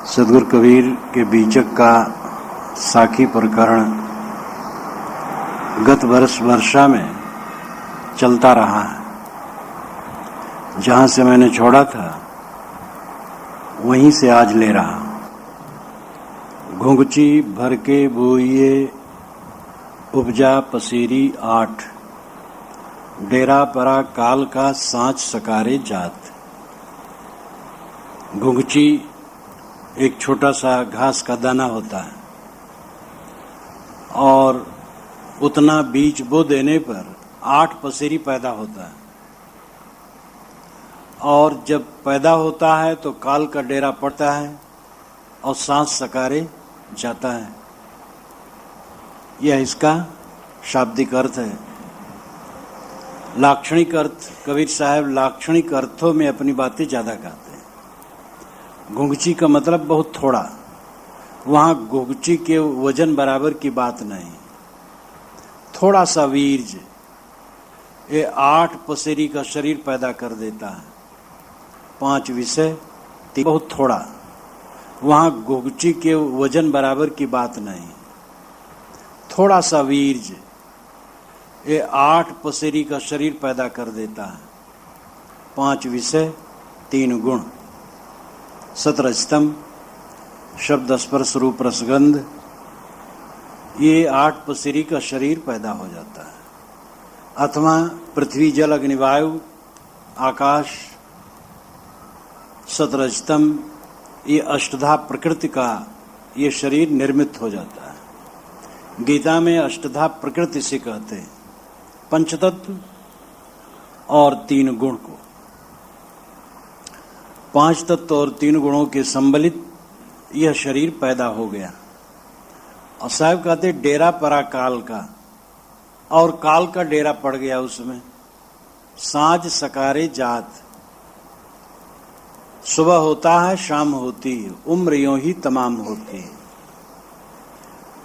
सदगुरु कबीर के बीजक का साखी प्रकरण गत वर्ष वर्षा में चलता रहा है। जहाँ से मैंने छोड़ा था वहीं से आज ले रहा हूँ। घुंघची भर के बोइये उपजा पसीरी आठ, डेरा परा काल का सांच सकारे जात। घुंघची एक छोटा सा घास का दाना होता है और उतना बीज बो देने पर 8 पसेरी पैदा होता है और जब पैदा होता है तो काल का डेरा पड़ता है और सांस सकारे जाता है। यह इसका शाब्दिक अर्थ है। लाक्षणिक अर्थ कबीर साहब लाक्षणिक अर्थों में अपनी बातें ज्यादा कहते हैं। घुंघची का मतलब बहुत थोड़ा, वहां घुंघची के वजन बराबर की बात नहीं, थोड़ा सा वीर्य ये 8 पसेरी का शरीर पैदा कर देता है। 5 विषय बहुत थोड़ा, वहां घुंघची के वजन बराबर की बात नहीं, थोड़ा सा वीर्य ये 8 पसेरी का शरीर पैदा कर देता है। 5 विषय 3 गुण, 17 स्तंभ, शब्द स्पर्श रूप रसगंध, ये 8 पसेरी का शरीर पैदा हो जाता है। अथवा पृथ्वी जल अग्नि वायु आकाश, 17 स्तंभ, ये अष्टधा प्रकृति का ये शरीर निर्मित हो जाता है। गीता में अष्टधा प्रकृति से कहते हैं पंचतत्व और 3 गुण को। 5 तत्व और 3 गुणों के सम्मिलित यह शरीर पैदा हो गया। और साहब कहते डेरा परा काल का, और काल का डेरा पड़ गया उसमें। सांझ सकारे जात, सुबह होता है शाम होती है, उम्र यूं ही तमाम होती है।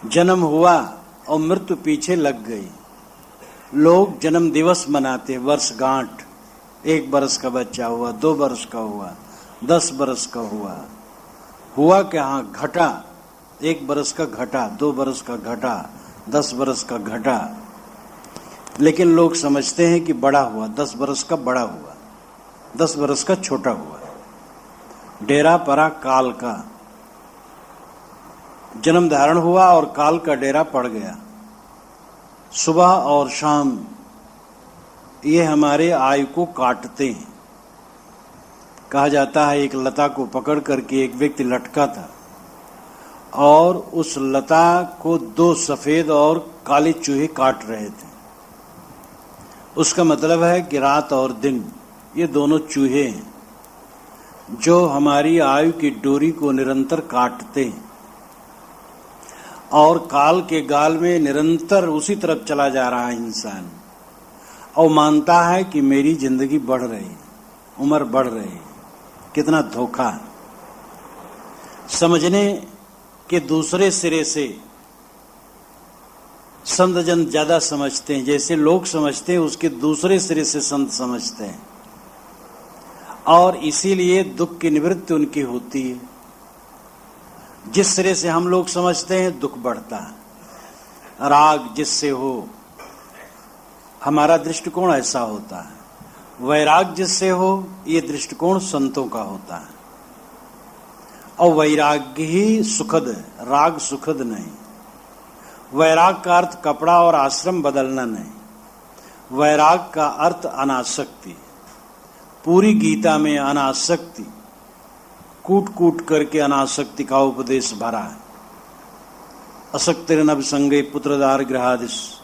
जन्म हुआ और मृत्यु पीछे लग गई। लोग जन्म दिवस मनाते, वर्षगांठ, 1 बरस का बच्चा हुआ, 2 बरस का हुआ, 10 बरस का हुआ क्या? हाँ, घटा, 1 बरस का घटा, 2 बरस का घटा, 10 बरस का घटा। लेकिन लोग समझते हैं कि बड़ा हुआ, 10 बरस का बड़ा हुआ, 10 बरस का छोटा हुआ। डेरा परा काल का, जन्म धारण हुआ और काल का डेरा पड़ गया। सुबह और शाम ये हमारे आयु को काटते हैं। कहा जाता है एक लता को पकड़ करके एक व्यक्ति लटका था और उस लता को 2 सफेद और काले चूहे काट रहे थे। उसका मतलब है कि रात और दिन ये दोनों चूहे हैं जो हमारी आयु की डोरी को निरंतर काटते हैं और काल के गाल में निरंतर उसी तरफ चला जा रहा है इंसान और मानता है कि मेरी जिंदगी बढ़ रही, उम्र बढ़ रही। कितना धोखा! समझने के दूसरे सिरे से संत जन ज्यादा समझते हैं। जैसे लोग समझते हैं उसके दूसरे सिरे से संत समझते हैं और इसीलिए दुख की निवृत्ति उनकी होती है। जिस सिरे से हम लोग समझते हैं दुख बढ़ता है। राग जिससे हो, हमारा दृष्टिकोण ऐसा होता है। वैराग जिससे हो, ये दृष्टिकोण संतों का होता है। और वैराग्य ही सुखद है, राग सुखद नहीं। वैराग का अर्थ कपड़ा और आश्रम बदलना नहीं। वैराग का अर्थ अनासक्ति। पूरी गीता में अनासक्ति, कूट कूट करके अनासक्ति का उपदेश भरा है। असक्तिर्नभ संगे पुत्रदार गृहादिश,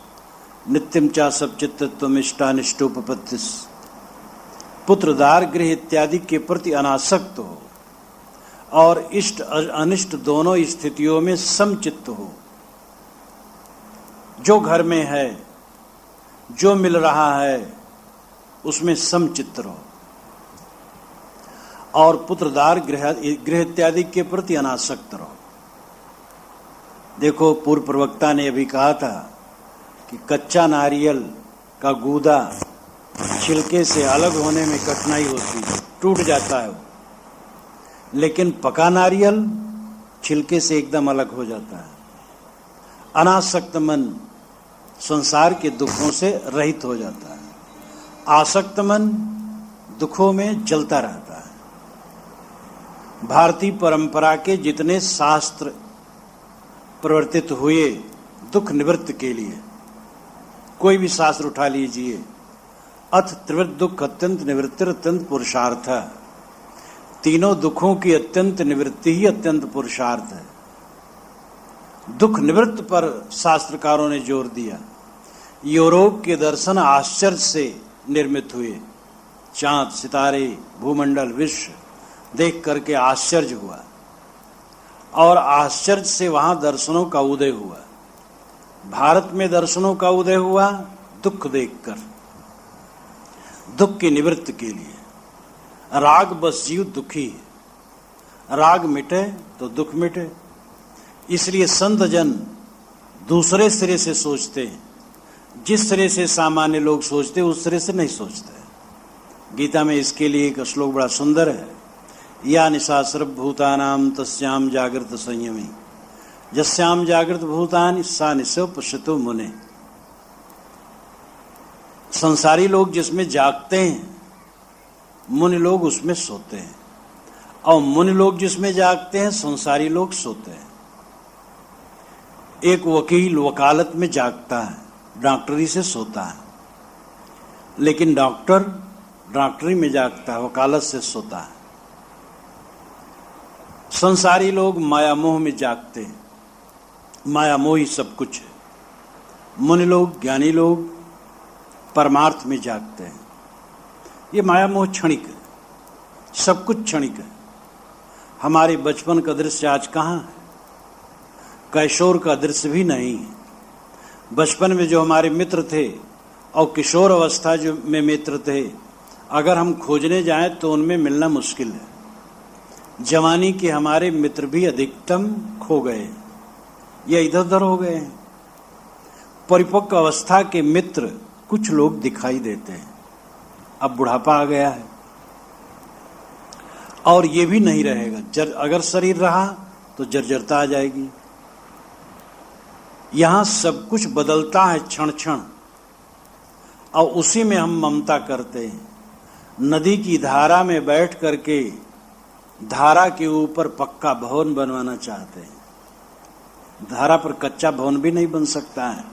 नित्यम चा सब चित्तत्वम इष्टानिष्टोपपत्तिस। पुत्रदार गृह इत्यादि के प्रति अनासक्त हो और इष्ट अनिष्ट दोनों स्थितियों में समचित्त हो। जो घर में है, जो मिल रहा है, उसमें समचित्त रहो और पुत्रदार गृह इत्यादि के प्रति अनासक्त रहो। देखो, पूर्व प्रवक्ता ने अभी कहा था कि कच्चा नारियल का गूदा छिलके से अलग होने में कठिनाई होती है, टूट जाता है वो। लेकिन पका नारियल छिलके से एकदम अलग हो जाता है। अनासक्त मन संसार के दुखों से रहित हो जाता है। आसक्त मन दुखों में जलता रहता है। भारतीय परंपरा के जितने शास्त्र प्रवर्तित हुए दुख निवृत्ति के लिए, कोई भी शास्त्र उठा लीजिए, अथ त्रिवृत्त दुख अत्यंत निवृत्ति अत्यंत पुरुषार्थ। तीनों दुखों की अत्यंत निवृत्ति ही अत्यंत पुरुषार्थ है। दुख निवृत्त पर शास्त्रकारों ने जोर दिया। यूरोप के दर्शन आश्चर्य से निर्मित हुए। चांद, सितारे, भूमंडल, विश्व देख करके आश्चर्य हुआ और आश्चर्य से वहां दर्शनों का उदय हुआ। भारत में दर्शनों का उदय हुआ दुख देखकर, दुख की निवृत्ति के लिए। राग बस जीव दुखी है, राग मिटे तो दुख मिटे। इसलिए संत जन दूसरे सिरे से सोचते हैं। जिस सिरे से सामान्य लोग सोचते उस सिरे से नहीं सोचते। गीता में इसके लिए एक श्लोक बड़ा सुंदर है। या निशा सर्वभूतानां तस्याम जागृत संयमी यस्याम जागृत भूतानि सा निशो पश्यतो मुने। संसारी लोग जिसमें जागते हैं, मुनि लोग उसमें सोते हैं, और मुनि लोग जिसमें जागते हैं, संसारी लोग सोते हैं। एक वकील वकालत में जागता है, डॉक्टरी से सोता है, लेकिन डॉक्टर डॉक्टरी में जागता है, वकालत से सोता है। संसारी लोग माया मोह में जागते हैं, माया मोह ही सब कुछ है। मुनि लोग, ज्ञानी लोग परमार्थ में जागते हैं। ये माया मोह क्षणिक है, सब कुछ क्षणिक है। हमारे बचपन का दृश्य आज कहाँ है? कैशोर का दृश्य भी नहीं है। बचपन में जो हमारे मित्र थे और किशोर अवस्था जो में मित्र थे, अगर हम खोजने जाएं तो उनमें मिलना मुश्किल है। जवानी के हमारे मित्र भी अधिकतम खो गए या इधर उधर हो गए हैं। परिपक्व अवस्था के मित्र कुछ लोग दिखाई देते हैं। अब बुढ़ापा आ गया है और ये भी नहीं रहेगा। अगर शरीर रहा तो जर्जरता आ जाएगी। यहां सब कुछ बदलता है क्षण क्षण, और उसी में हम ममता करते हैं। नदी की धारा में बैठ करके धारा के ऊपर पक्का भवन बनवाना चाहते हैं। धारा पर कच्चा भवन भी नहीं बन सकता है।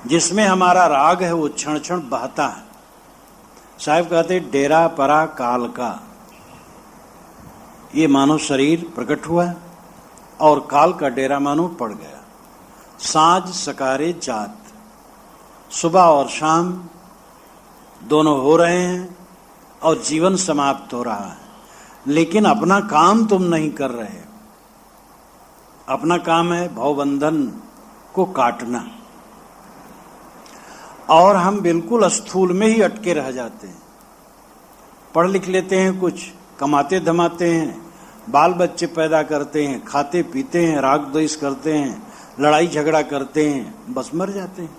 जिसमें हमारा राग है वो क्षण क्षण बहता है। साहब कहते डेरा परा काल का। ये मानो शरीर प्रकट हुआ और काल का डेरा मानो पड़ गया। सांझ सकारे जात, सुबह और शाम दोनों हो रहे हैं और जीवन समाप्त हो रहा है, लेकिन अपना काम तुम नहीं कर रहे। अपना काम है भवबंधन को काटना, और हम बिल्कुल स्थूल में ही अटके रह जाते हैं। पढ़ लिख लेते हैं, कुछ कमाते धमाते हैं, बाल बच्चे पैदा करते हैं, खाते पीते हैं, राग द्वेष करते हैं, लड़ाई झगड़ा करते हैं, बस मर जाते हैं।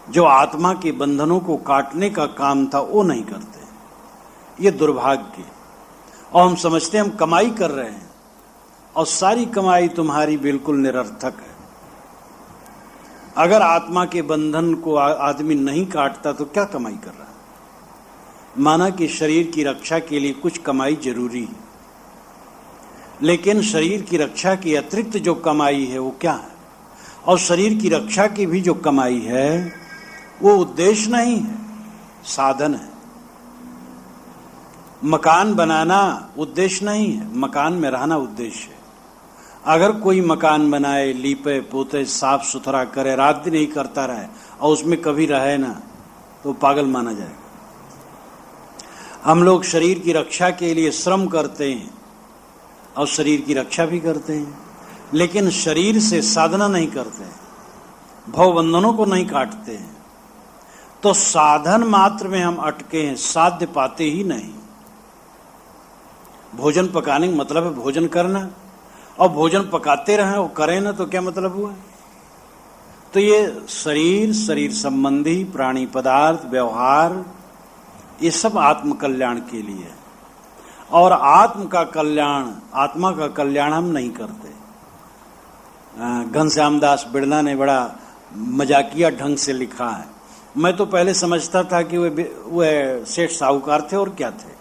जो आत्मा के बंधनों को काटने का काम था वो नहीं करते। ये दुर्भाग्य। और हम समझते हैं हम कमाई कर रहे हैं, और सारी कमाई तुम्हारी बिल्कुल निरर्थक है। अगर आत्मा के बंधन को आदमी नहीं काटता तो क्या कमाई कर रहा है? माना कि शरीर की रक्षा के लिए कुछ कमाई जरूरी है, लेकिन शरीर की रक्षा के अतिरिक्त जो कमाई है वो क्या है? और शरीर की रक्षा की भी जो कमाई है वो उद्देश्य नहीं है, साधन है। मकान बनाना उद्देश्य नहीं है, मकान में रहना उद्देश्य है। अगर कोई मकान बनाए, लीपे पोते, साफ सुथरा करे, रात दिन नहीं करता रहे और उसमें कभी रहे ना, तो पागल माना जाएगा। हम लोग शरीर की रक्षा के लिए श्रम करते हैं और शरीर की रक्षा भी करते हैं, लेकिन शरीर से साधना नहीं करते, भवबंधनों को नहीं काटते हैं। तो साधन मात्र में हम अटके हैं, साध्य पाते ही नहीं। भोजन पकाने का मतलब है भोजन करना, और भोजन पकाते रहें और करें ना तो क्या मतलब हुआ? तो ये शरीर, शरीर संबंधी प्राणी पदार्थ, व्यवहार, ये सब आत्मकल्याण के लिए है। और आत्मा का कल्याण हम नहीं करते। घनश्याम दास बिड़ला ने बड़ा मजाकिया ढंग से लिखा है। मैं तो पहले समझता था कि वे सेठ साहूकार थे और क्या थे,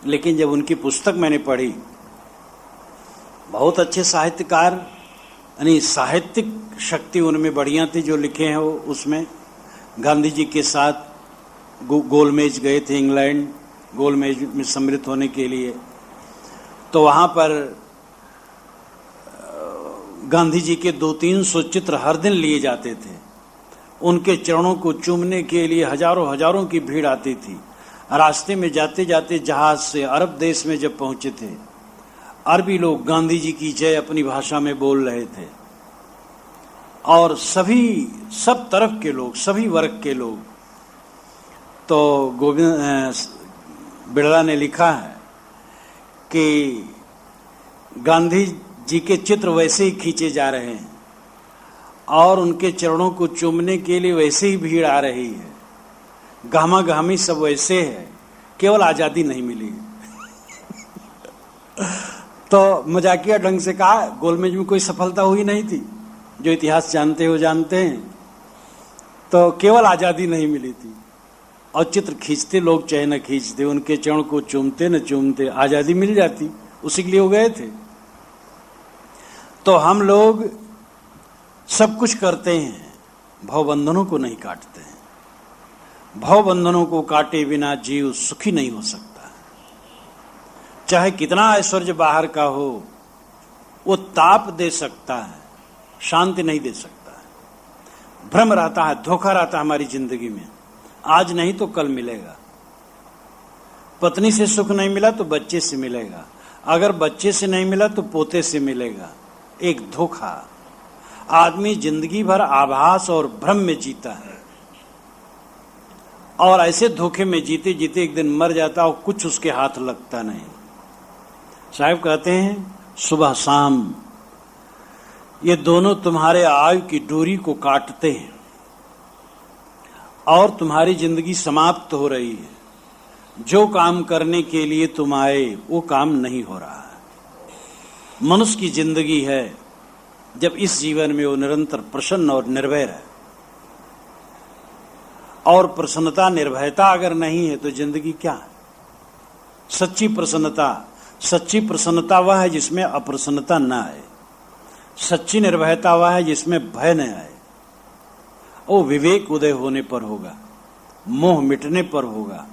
लेकिन जब उनकी पुस्तक मैंने पढ़ी, बहुत अच्छे साहित्यकार, यानी साहित्यिक शक्ति उनमें बढ़िया थी जो लिखे हैं वो। उसमें गांधी जी के साथ गोलमेज गए थे इंग्लैंड, गोलमेज में सम्मिलित होने के लिए। तो वहाँ पर गांधी जी के 200-300 चित्र हर दिन लिए जाते थे। उनके चरणों को चूमने के लिए हजारों की भीड़ आती थी। रास्ते में जाते जाते जहाज से अरब देश में जब पहुंचे थे, अरबी लोग गांधी जी की जय अपनी भाषा में बोल रहे थे। और सब तरफ के लोग, सभी वर्ग के लोग। तो बिड़ला ने लिखा है कि गांधी जी के चित्र वैसे ही खींचे जा रहे हैं और उनके चरणों को चूमने के लिए वैसे ही भीड़ आ रही है। गहमा गहमी सब वैसे है, केवल आजादी नहीं मिली। तो मजाकिया ढंग से कहा, गोलमेज में कोई सफलता हुई नहीं थी, जो इतिहास जानते हो जानते हैं। तो केवल आजादी नहीं मिली थी। और चित्र खींचते लोग चाहे न खींचते, उनके चरण को चूमते न चूमते आजादी मिल जाती, उसी के लिए हो गए थे। तो हम लोग सब कुछ करते हैं, भवबंधनों को नहीं काटते हैं। भवबंधनों को काटे बिना जीव सुखी नहीं हो सकता। चाहे कितना ऐश्वर्य बाहर का हो, वो ताप दे सकता है, शांति नहीं दे सकता है। भ्रम रहता है, धोखा रहता है हमारी जिंदगी में। आज नहीं तो कल मिलेगा। पत्नी से सुख नहीं मिला तो बच्चे से मिलेगा, अगर बच्चे से नहीं मिला तो पोते से मिलेगा। एक धोखा। आदमी जिंदगी भर आभास और भ्रम में जीता है, और ऐसे धोखे में जीते जीते एक दिन मर जाता और कुछ उसके हाथ लगता नहीं। साहब कहते हैं, सुबह शाम ये दोनों तुम्हारे आयु की डोरी को काटते हैं और तुम्हारी जिंदगी समाप्त हो रही है। जो काम करने के लिए तुम आए वो काम नहीं हो रहा है। मनुष्य की जिंदगी है जब इस जीवन में वो निरंतर प्रसन्न और निर्भय है। और प्रसन्नता, निर्भयता अगर नहीं है तो जिंदगी क्या है? सच्ची प्रसन्नता वह है जिसमें अप्रसन्नता न आए। सच्ची निर्भयता वह है जिसमें भय न आए। वो विवेक उदय होने पर होगा, मोह मिटने पर होगा,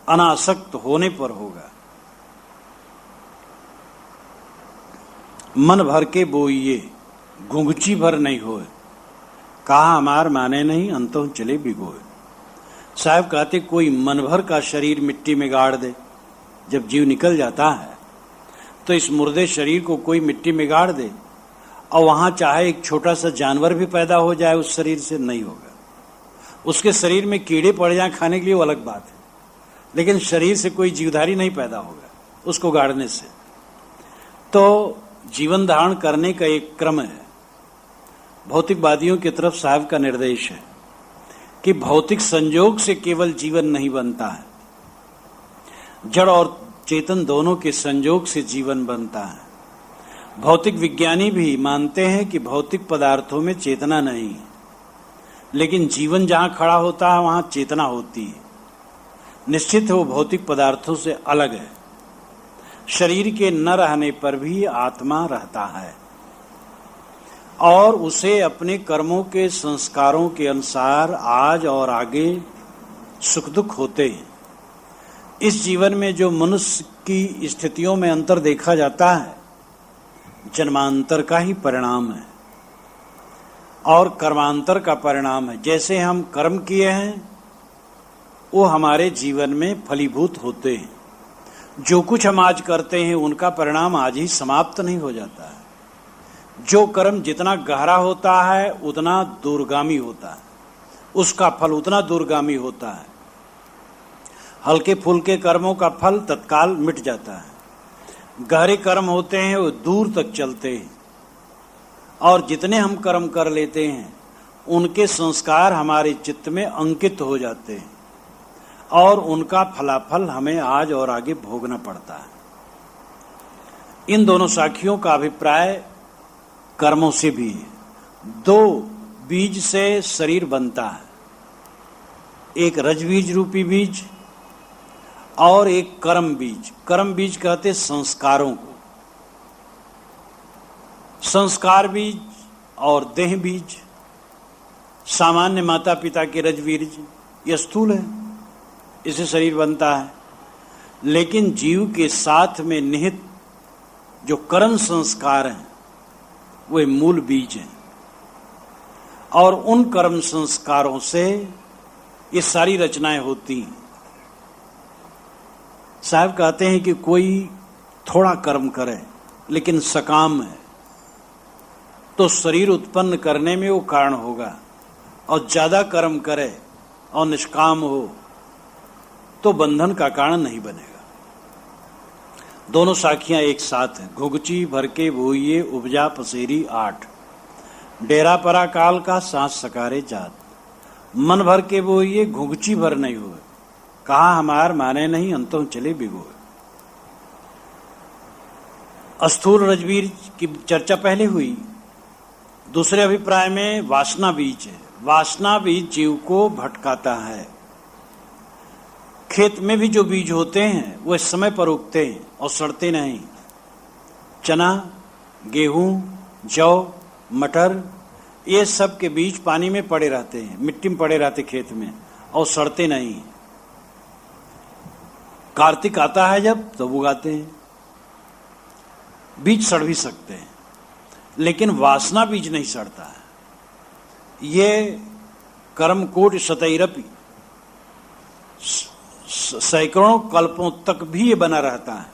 अनासक्त होने पर होगा। मन भर के बोइये, घुंघची भर नहीं होए, कहा हमार माने नहीं, अंतों चले भिगोए। साहब कहते, कोई मन भर का शरीर मिट्टी में गाड़ दे, जब जीव निकल जाता है तो इस मुर्दे शरीर को कोई मिट्टी में गाड़ दे, और वहां चाहे एक छोटा सा जानवर भी पैदा हो जाए उस शरीर से, नहीं होगा। उसके शरीर में कीड़े पड़ जाएं खाने के लिए, वो अलग बात है, लेकिन शरीर से कोई जीवधारी नहीं पैदा होगा उसको गाड़ने से। तो जीवन धारण करने का एक क्रम है। भौतिकवादियों की तरफ साहब का निर्देश है कि भौतिक संयोग से केवल जीवन नहीं बनता है, जड़ और चेतन दोनों के संयोग से जीवन बनता है। भौतिक विज्ञानी भी मानते हैं कि भौतिक पदार्थों में चेतना नहीं है, लेकिन जीवन जहां खड़ा होता है वहां चेतना होती है। निश्चित है वो भौतिक पदार्थों से अलग है। शरीर के न रहने पर भी आत्मा रहता है और उसे अपने कर्मों के संस्कारों के अनुसार आज और आगे सुख दुख होते हैं। इस जीवन में जो मनुष्य की स्थितियों में अंतर देखा जाता है, जन्मांतर का ही परिणाम है और कर्मांतर का परिणाम है। जैसे हम कर्म किए हैं वो हमारे जीवन में फलीभूत होते हैं। जो कुछ हम आज करते हैं उनका परिणाम आज ही समाप्त नहीं हो जाता है। जो कर्म जितना गहरा होता है उतना दूरगामी होता है, उसका फल उतना दूरगामी होता है। हल्के फुल्के कर्मों का फल तत्काल मिट जाता है, गहरे कर्म होते हैं वो दूर तक चलते हैं। और जितने हम कर्म कर लेते हैं उनके संस्कार हमारे चित्त में अंकित हो जाते हैं और उनका फलाफल हमें आज और आगे भोगना पड़ता है। इन दोनों साखियों का अभिप्राय कर्मों से भी है। दो बीज से शरीर बनता है, एक रजबीज रूपी बीज और एक कर्म बीज। कर्म बीज कहते संस्कारों को, संस्कार बीज और देह बीज। सामान्य माता पिता के रजबीज ये स्थूल है, इससे शरीर बनता है, लेकिन जीव के साथ में निहित जो कर्म संस्कार हैं वे मूल बीज हैं, और उन कर्म संस्कारों से ये सारी रचनाएं होती हैं। साहब कहते हैं कि कोई थोड़ा कर्म करे लेकिन सकाम है तो शरीर उत्पन्न करने में वो कारण होगा, और ज्यादा कर्म करे और निष्काम हो तो बंधन का कारण नहीं बनेगा। दोनों साखियां एक साथ हैं। घुघची भर के बोइये उपजा पसेरी 8, डेरा परा काल का सांस सकारे जात, मन भर के बोइये घुघची भर नहीं हुए, कहा हमार माने नहीं अंतों चले बिगोए। स्थूल रजबीज की चर्चा पहले हुई। दूसरे अभिप्राय में वासना बीज है। वासना बीज जीव को भटकाता है। खेत में भी जो बीज होते हैं वह समय पर उगते हैं और सड़ते नहीं। चना, गेहूं, जौ, मटर, ये सब के बीज पानी में पड़े रहते हैं, मिट्टी में पड़े रहते खेत में, और सड़ते नहीं। कार्तिक आता है जब तब उगाते हैं। बीज सड़ भी सकते हैं, लेकिन वासना बीज नहीं सड़ता है। ये कर्मकोट शतैरपि, सैकड़ों कल्पों तक भी ये बना रहता है।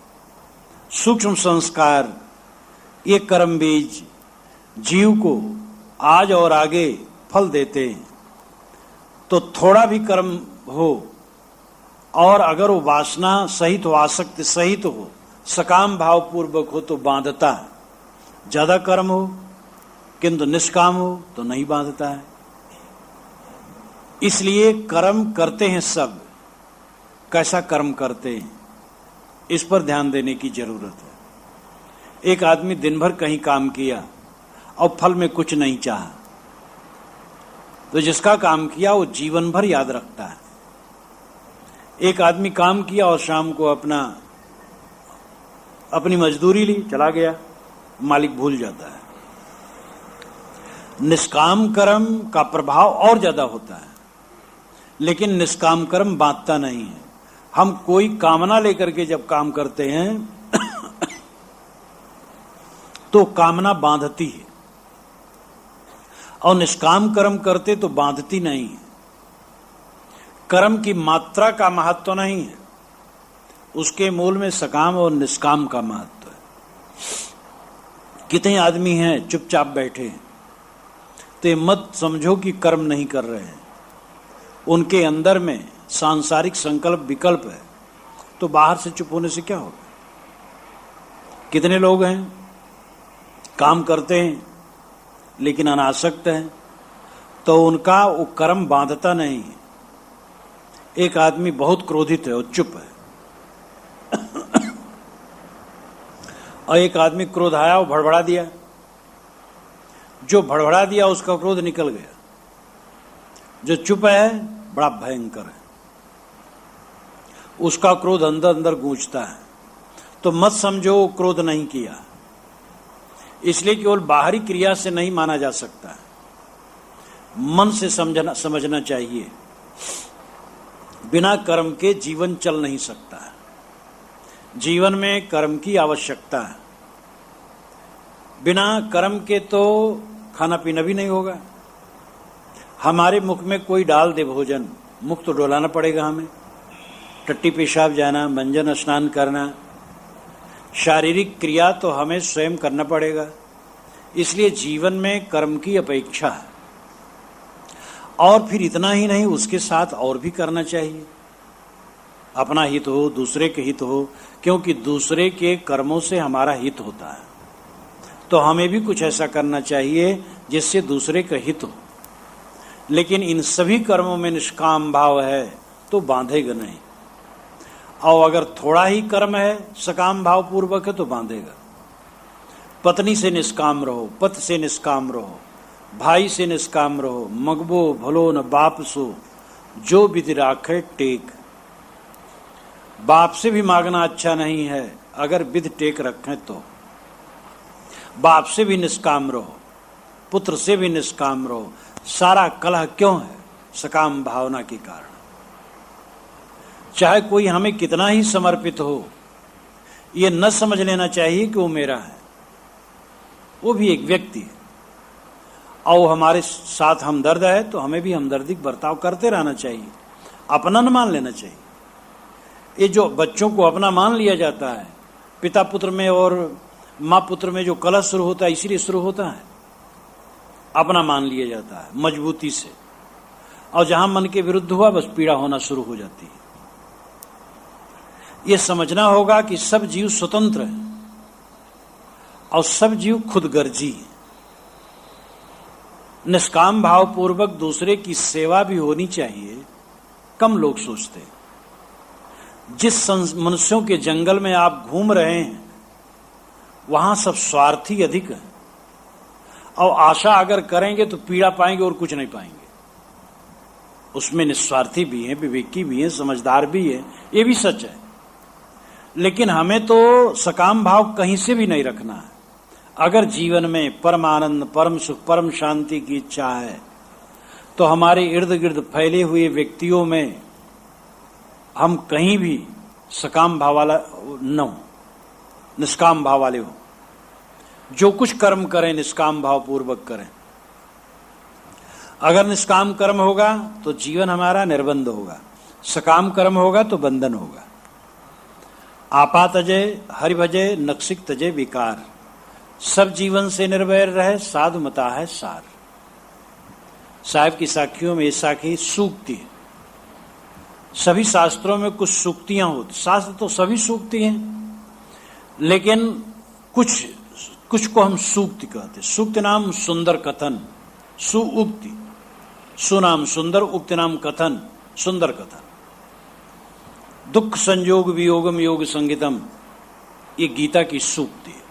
सूक्ष्म संस्कार, ये कर्म बीज जीव को आज और आगे फल देते हैं। तो थोड़ा भी कर्म हो और अगर वो वासना सहित हो, आसक्ति सहित हो, सकाम भाव पूर्वक हो तो बांधता है। ज्यादा कर्म हो किंतु निष्काम हो तो नहीं बांधता है। इसलिए कर्म करते हैं सब, कैसा कर्म करते हैं इस पर ध्यान देने की जरूरत है। एक आदमी दिन भर कहीं काम किया और फल में कुछ नहीं चाहा, तो जिसका काम किया वो जीवन भर याद रखता है। एक आदमी काम किया और शाम को अपनी मजदूरी ली, चला गया, मालिक भूल जाता है। निष्काम कर्म का प्रभाव और ज्यादा होता है, लेकिन निष्काम कर्म बांधता नहीं है। हम कोई कामना लेकर के जब काम करते हैं तो कामना बांधती है, और निष्काम कर्म करते तो बांधती नहीं है। कर्म की मात्रा का महत्व नहीं है, उसके मूल में सकाम और निष्काम का महत्व है। कितने आदमी हैं चुपचाप बैठे हैं, तो मत समझो कि कर्म नहीं कर रहे हैं। उनके अंदर में सांसारिक संकल्प विकल्प है, तो बाहर से चुप होने से क्या होगा। कितने लोग हैं काम करते हैं लेकिन अनासक्त हैं, तो उनका वो कर्म बांधता नहीं है। एक आदमी बहुत क्रोधित है और चुप है, और एक आदमी क्रोध आया और भड़बड़ा दिया। जो भड़बड़ा दिया उसका क्रोध निकल गया, जो चुप है बड़ा भयंकर है, उसका क्रोध अंदर अंदर गूंजता है। तो मत समझो वो क्रोध नहीं किया, इसलिए केवल बाहरी क्रिया से नहीं माना जा सकता है, मन से समझना चाहिए। बिना कर्म के जीवन चल नहीं सकता है। जीवन में कर्म की आवश्यकता है। बिना कर्म के तो खाना पीना भी नहीं होगा। हमारे मुख में कोई डाल दे भोजन, मुख तो डोलाना पड़ेगा हमें। टट्टी पेशाब जाना, मंजन स्नान करना, शारीरिक क्रिया तो हमें स्वयं करना पड़ेगा। इसलिए जीवन में कर्म की अपेक्षा है। और फिर इतना ही नहीं, उसके साथ और भी करना चाहिए। अपना हित हो, दूसरे के हित हो, क्योंकि दूसरे के कर्मों से हमारा हित होता है, तो हमें भी कुछ ऐसा करना चाहिए जिससे दूसरे का हित हो। लेकिन इन सभी कर्मों में निष्काम भाव है तो बांधेगा नहीं, और अगर थोड़ा ही कर्म है सकाम भाव पूर्वक है तो बांधेगा। पत्नी से निष्काम रहो, पति से निष्काम रहो, भाई से निष्काम रहो, मगबो भलो न बाप सो, जो विधि राखे टेक। बाप से भी मांगना अच्छा नहीं है अगर विधि टेक रखें तो। बाप से भी निष्काम रहो, पुत्र से भी निष्काम रहो। सारा कलह क्यों है? सकाम भावना के कारण। चाहे कोई हमें कितना ही समर्पित हो, ये न समझ लेना चाहिए कि वो मेरा है। वो भी एक व्यक्ति है और वो हमारे साथ हमदर्द है, तो हमें भी हमदर्दी बर्ताव करते रहना चाहिए, अपना न मान लेना चाहिए। ये जो बच्चों को अपना मान लिया जाता है, पिता पुत्र में और माँ पुत्र में जो कलह शुरू होता है, इसीलिए शुरू होता है। अपना मान लिया जाता है मजबूती से, और जहां मन के विरुद्ध हुआ बस पीड़ा होना शुरू हो जाती है। ये समझना होगा कि सब जीव स्वतंत्र हैं और सब जीव खुदगर्जी हैं। निष्काम भाव पूर्वक दूसरे की सेवा भी होनी चाहिए, कम लोग सोचते हैं। जिस मनुष्यों के जंगल में आप घूम रहे हैं वहां सब स्वार्थी अधिक है, और आशा अगर करेंगे तो पीड़ा पाएंगे और कुछ नहीं पाएंगे। उसमें निस्वार्थी भी हैं, विवेकी भी हैं, समझदार भी हैं, ये भी सच है। लेकिन हमें तो सकाम भाव कहीं से भी नहीं रखना है। अगर जीवन में परम आनंद, परम सुख, परम शांति की इच्छा है तो हमारे इर्द गिर्द फैले हुए व्यक्तियों में हम कहीं भी सकाम भाव वाला न हो, निष्काम भाव वाले हो। जो कुछ कर्म करें निष्काम भाव पूर्वक करें। अगर निष्काम कर्म होगा तो जीवन हमारा निर्बंध होगा, सकाम कर्म होगा तो बंधन होगा। आपा तजय हरि भजय, नक्सिक तजय विकार। सब जीवन से निर्वैर रहे, साधु मता है सार। साहिब की साखियों में ये साखी सूक्ति है। सभी शास्त्रों में कुछ सूक्तियां होती, शास्त्र तो सभी सूक्ति हैं, लेकिन कुछ को हम सूक्ति कहते। सूक्ति नाम सुंदर कथन, सुउक्ति। सुनाम सुंदर, उक्ति नाम कथन, सुंदर कथन। दुख संयोग वियोगम योग संगीतम, ये गीता की सूक्ति है।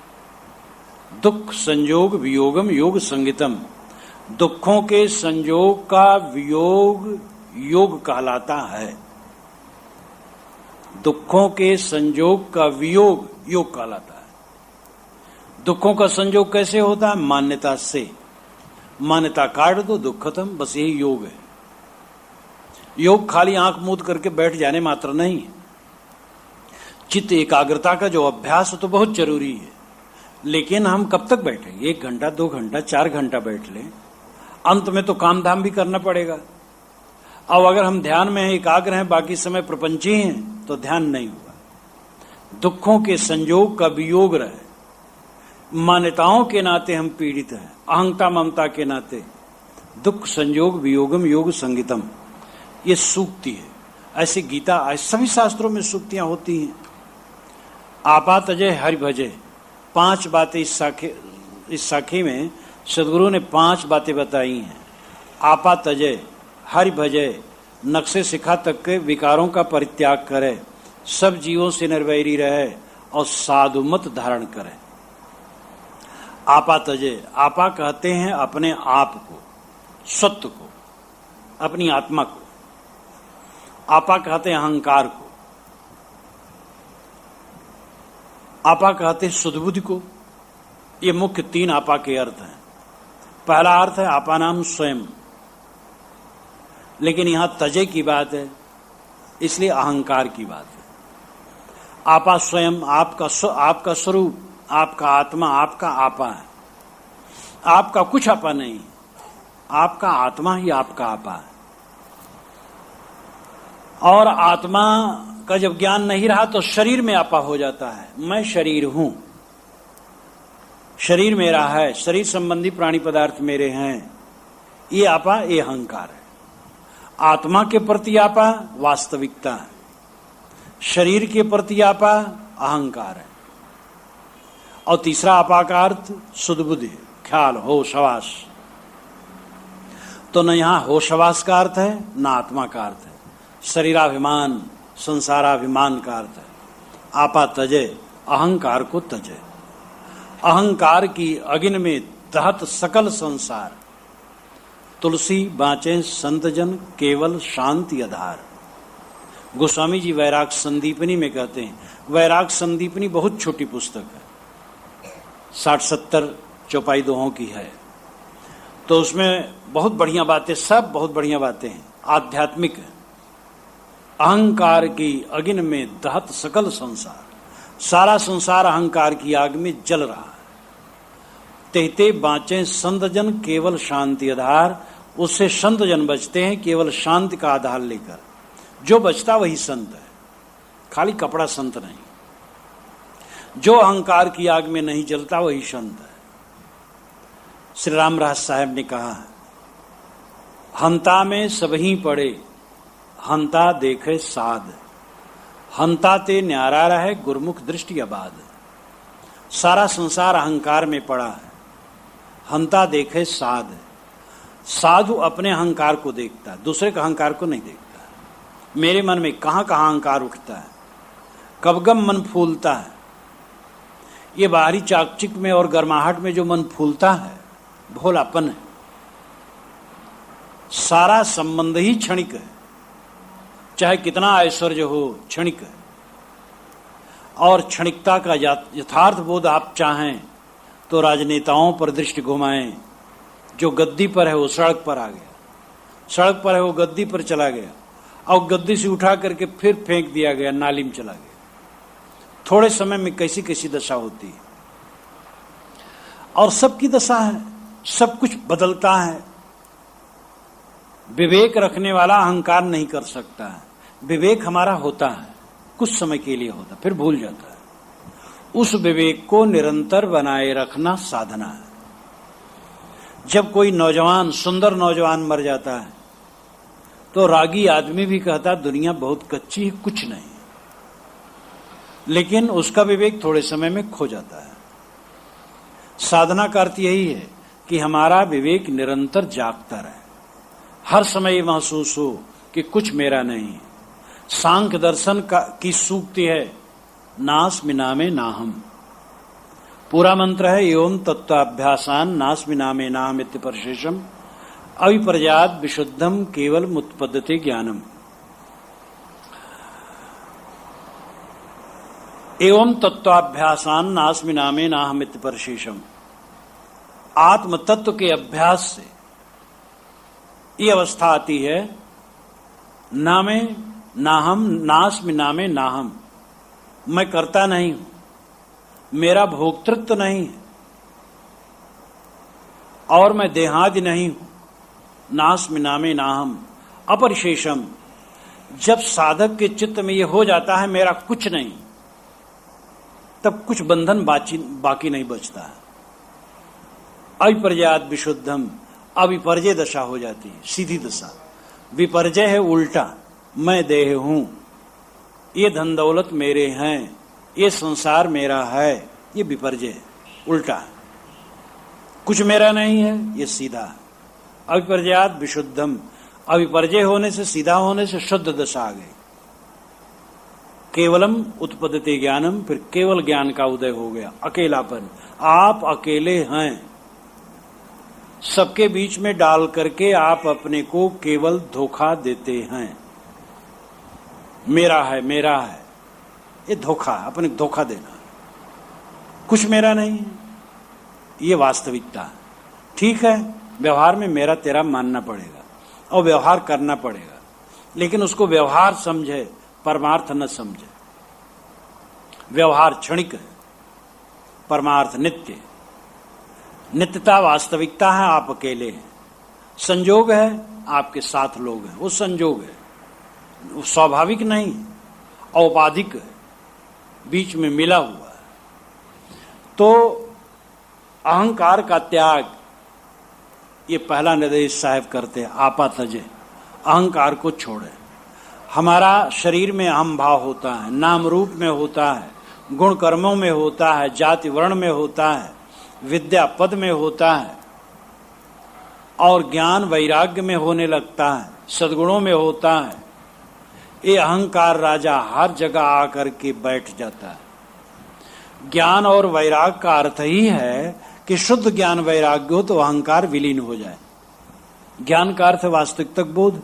दुख संयोग वियोगम योग संगीतम। दुखों के संयोग का वियोग योग कहलाता है। दुखों के संयोग का वियोग योग कहलाता है। दुखों का संयोग कैसे होता है? मान्यता से। मान्यता काट दो, दुख खत्म, बस यही योग है। योग खाली आंख मूंद करके बैठ जाने मात्र नहीं है। चित्त एकाग्रता का जो अभ्यास हो तो बहुत जरूरी है, लेकिन हम कब तक बैठेंगे? 1 घंटा, 2 घंटा, 4 घंटा बैठ लें, अंत में तो काम धाम भी करना पड़ेगा। और अगर हम ध्यान में हैं, एकाग्र हैं, बाकी समय प्रपंची हैं, तो ध्यान नहीं हुआ। दुखों के संयोग का वियोग रहे। मान्यताओं के नाते हम पीड़ित हैं, अहंता ममता के नाते। दुख संयोग वियोगम योग संगीतम, ये सूक्ति है। ऐसे गीता, सभी शास्त्रों में सूक्तियां होती हैं। आपा तजय हरि भजय, 5 बातें इस साखी में सदगुरु ने 5 बातें बताई हैं। आपा तजय हरि भजय, नक्शे शिखा तक के विकारों का परित्याग करे, सब जीवों से निर्वैरी रहे और साधुमत धारण करे। आपा तजय, आपा कहते हैं अपने आप को, सत्य को, अपनी आत्मा को। आपा कहते हैं अहंकार को। आपा कहते हैं सुधबुद्धि को। ये मुख्य 3 आपा के अर्थ हैं। पहला अर्थ है आपा नाम स्वयं, लेकिन यहां तजय की बात है, इसलिए अहंकार की बात है। आपा स्वयं, आपका स्वरूप, आपका आत्मा, आपका आपा है। आपका कुछ आपा नहीं, आपका आत्मा ही आपका आपा है। और आत्मा का जब ज्ञान नहीं रहा तो शरीर में आपा हो जाता है। मैं शरीर हूं, शरीर मेरा है, शरीर संबंधी प्राणी पदार्थ मेरे हैं, ये आपा, ये अहंकार है। आत्मा के प्रति आपा वास्तविकता है, शरीर के प्रति आपा अहंकार है। और तीसरा आपा का अर्थ सुधबुद्धि, ख्याल, होश हवास। तो न यहां होश हवास का अर्थ है, न आत्मा का अर्थ है। शरीराभिमान, संसाराभिमान का अर्थ है। आपा तजय, अहंकार को तजय। अहंकार की अगिन में दहत सकल संसार, तुलसी बाँचे संतजन केवल शांति आधार। गोस्वामी जी वैराग संदीपनी में कहते हैं, वैराग संदीपनी बहुत छोटी पुस्तक है, 60-70 चौपाई दोहों की है, तो उसमें बहुत बढ़िया बातें, सब बहुत बढ़िया बातें हैं, आध्यात्मिक है। अहंकार की अगिन में दहत सकल संसार, सारा संसार अहंकार की आग में जल रहा है। तेते बाँचे संतजन केवल शांति आधार, उससे संतजन बचते हैं केवल शांति का आधार लेकर। जो बचता वही संत है, खाली कपड़ा संत नहीं। जो अहंकार की आग में नहीं जलता वही संत है। श्री राम राज साहब ने कहा, हंता में सबही पड़े हंता देखे साध, हंता ते न्यारा रहे गुरमुख दृष्टि आबाद। सारा संसार अहंकार में पड़ा है, हंता देखे साध। साधु अपने अहंकार को देखता है, दूसरे का अहंकार को नहीं देखता। मेरे मन में कहाँ कहाँ अहंकार उठता है, कबगम मन फूलता है। ये बाहरी चाकचिक में और गर्माहट में जो मन फूलता है भोलापन है। सारा संबंध ही क्षणिक है, चाहे कितना ऐश्वर्य हो क्षणिक है। और क्षणिकता का यथार्थ बोध आप चाहें तो राजनेताओं पर दृष्टि घुमाएं। जो गद्दी पर है वो सड़क पर आ गया, सड़क पर है वो गद्दी पर चला गया, और गद्दी से उठा करके फिर फेंक दिया गया, नाली में चला गया। थोड़े समय में कैसी कैसी दशा होती है। और सबकी दशा है, सब कुछ बदलता है। विवेक रखने वाला अहंकार नहीं कर सकता है। विवेक हमारा होता है, कुछ समय के लिए होता, फिर भूल जाता है। उस विवेक को निरंतर बनाए रखना साधना है। जब कोई नौजवान, सुंदर नौजवान मर जाता है तो रागी आदमी भी कहता दुनिया बहुत कच्ची है, कुछ नहीं, लेकिन उसका विवेक थोड़े समय में खो जाता है। साधना का अर्थ यही है कि हमारा विवेक निरंतर जागता रहे, हर समय ये महसूस हो कि कुछ मेरा नहीं है। सांख्य दर्शन की सूक्ति है, नास्मि नामे नाहम। पूरा मंत्र है, एवं तत्वाभ्यासान नास्मि नामे नाहम इति परशेषम अविपर्याद विशुद्धम केवल मुत्पद्यते ज्ञानम। एवं तत्वाभ्यासान नास्मि नामे नाहम इति परशेषम। आत्म तत्व के अभ्यास से ये अवस्था आती है, नामे नाहम, नास्मि नामे नाहम। मैं करता नहीं हूं, मेरा भोक्तृत्व नहीं है, और मैं देहादि नहीं हूं। नास्मि नामे नाहम अपरिशेषम। जब साधक के चित्त में यह हो जाता है मेरा कुछ नहीं, तब कुछ बंधन बाकी नहीं बचता है। अविपर्याद विशुद्धम, अविपर्जय दशा हो जाती है, सीधी दशा। विपर्जय है उल्टा, मैं देह हूं, ये धन दौलत मेरे हैं, ये संसार मेरा है, ये विपर्जय उल्टा। कुछ मेरा नहीं है, ये सीधा। अविपर्याद विशुद्धम, अविपर्जय होने से, सीधा होने से शुद्ध दशा आ गई। केवलम उत्पद्यते ज्ञानम, फिर केवल ज्ञान का उदय हो गया। अकेलापन, आप अकेले हैं, सबके बीच में डाल करके आप अपने को केवल धोखा देते हैं। मेरा है, मेरा है, ये धोखा, अपने धोखा देना। कुछ मेरा नहीं है, ये वास्तविकता। ठीक है, व्यवहार में मेरा तेरा मानना पड़ेगा और व्यवहार करना पड़ेगा, लेकिन उसको व्यवहार समझे, परमार्थ न समझे। व्यवहार क्षणिक है, परमार्थ नित्य। नित्यता वास्तविकता है, आप अकेले हैं। संजोग है, आपके साथ लोग हैं, वो संजोग है, वो स्वाभाविक नहीं, औपाधिक है, बीच में मिला हुआ है। तो अहंकार का त्याग ये पहला निर्देश साहब करते हैं, आपा तजे, अहंकार को छोड़े। हमारा शरीर में अहम भाव होता है, नाम रूप में होता है, गुण कर्मों में होता है, जाति वर्ण में होता है, विद्या पद में होता है, और ज्ञान वैराग्य में होने लगता है, सद्गुणों में होता है। ये अहंकार राजा हर जगह आकर के बैठ जाता है। ज्ञान और वैराग का अर्थ ही है कि शुद्ध ज्ञान वैराग्य हो तो अहंकार विलीन हो जाए। ज्ञान का अर्थ वास्तविकता बोध,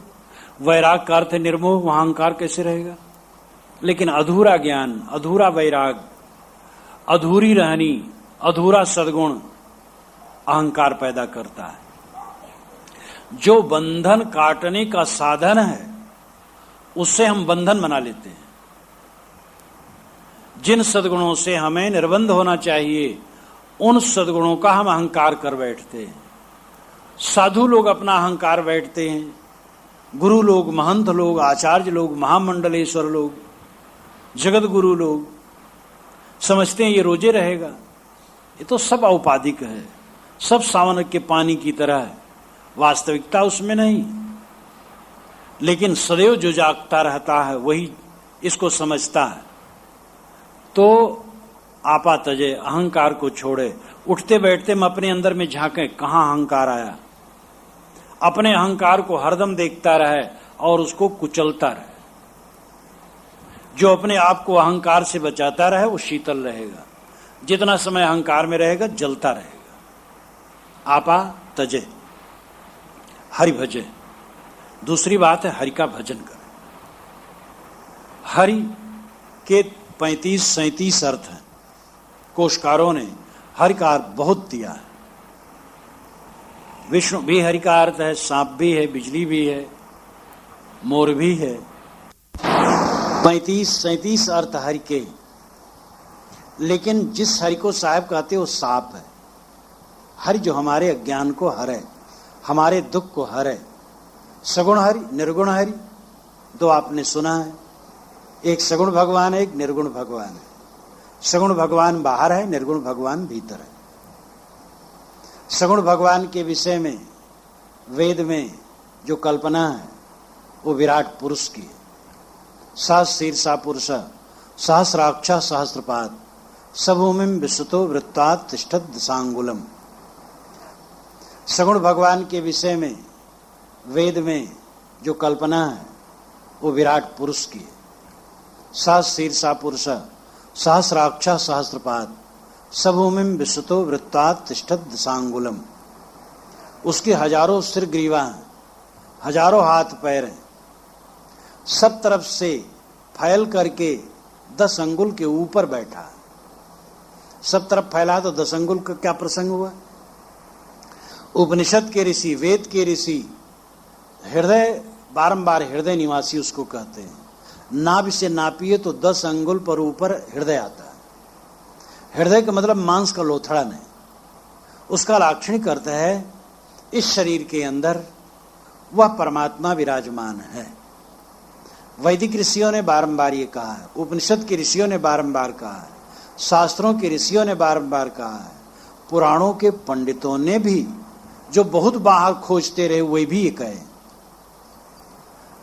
वैराग का अर्थ निर्मोह, वहां अहंकार कैसे रहेगा? लेकिन अधूरा ज्ञान, अधूरा वैराग, अधूरी रहनी, अधूरा सद्गुण अहंकार पैदा करता है। जो बंधन काटने का साधन है उससे हम बंधन बना लेते हैं। जिन सद्गुणों से हमें निर्बंध होना चाहिए उन सद्गुणों का हम अहंकार कर बैठते हैं। साधु लोग अपना अहंकार बैठते हैं, गुरु लोग, महंत लोग, आचार्य लोग, महामंडलेश्वर लोग, जगत गुरु लोग समझते हैं ये रोजे रहेगा। ये तो सब औपाधिक है, सब सावन के पानी की तरह है, वास्तविकता उसमें नहीं। लेकिन सदैव जो जागता रहता है वही इसको समझता है। तो आपा तजे, अहंकार को छोड़े। उठते बैठते हम अपने अंदर में झांकें, कहां अहंकार आया। अपने अहंकार को हरदम देखता रहे और उसको कुचलता रहे। जो अपने आप को अहंकार से बचाता रहे वो शीतल रहेगा। जितना समय अहंकार में रहेगा जलता रहेगा। आपा तजे, हरि भजे। दूसरी बात है हरि का भजन करें। हरि के 35-37 अर्थ हैं। कोशकारों ने हरि का अर्थ बहुत दिया है। विष्णु भी हरि का अर्थ है, सांप भी है, बिजली भी है, मोर भी है। 35-37 अर्थ हरि के। लेकिन जिस हरि को साहब कहते वो साप है। हरि जो हमारे अज्ञान को हरे, हमारे दुख को हरे। सगुण हरि, निर्गुण हरि, दो आपने सुना है। एक सगुण भगवान है, एक निर्गुण भगवान है। सगुण भगवान बाहर है, निर्गुण भगवान भीतर है। सगुण भगवान के विषय में वेद में जो कल्पना है वो विराट पुरुष की है। सहस्रीर्षा पुरुष सहस्राक्ष सहस्रपाद सभूमिम विश्वतो वृत्तात् तिष्ठत् दशांगुलम। सगुण भगवान के विषय में वेद में जो कल्पना है वो विराट पुरुष की है। सहस्रीर्षा पुरुष सहस्राक्ष सहस्रपाद सभूमिम विश्वतो वृत्तात् तिष्ठत् दशांगुलम। उसके हजारों सिर ग्रीवा हैं, हजारों हाथ पैर हैं, सब तरफ से फैल करके 10 अंगुल के ऊपर बैठा है। सब तरफ फैला तो 10 अंगुल का क्या प्रसंग हुआ? उपनिषद के ऋषि, वेद के ऋषि, हृदय, बारंबार हृदय निवासी उसको कहते हैं। नाभि से नापिए तो 10 अंगुल पर ऊपर हृदय आता है। हृदय का मतलब मांस का लोथड़ा नहीं। उसका लाक्षणिक अर्थ है इस शरीर के अंदर वह परमात्मा विराजमान है। वैदिक ऋषियों ने बारंबार ये कहा है, उपनिषद के ऋषियों ने बारंबार कहा है, शास्त्रों के ऋषियों ने बारंबार कहा है, पुराणों के पंडितों ने भी जो बहुत बाहर खोजते रहे वे भी ये कहे।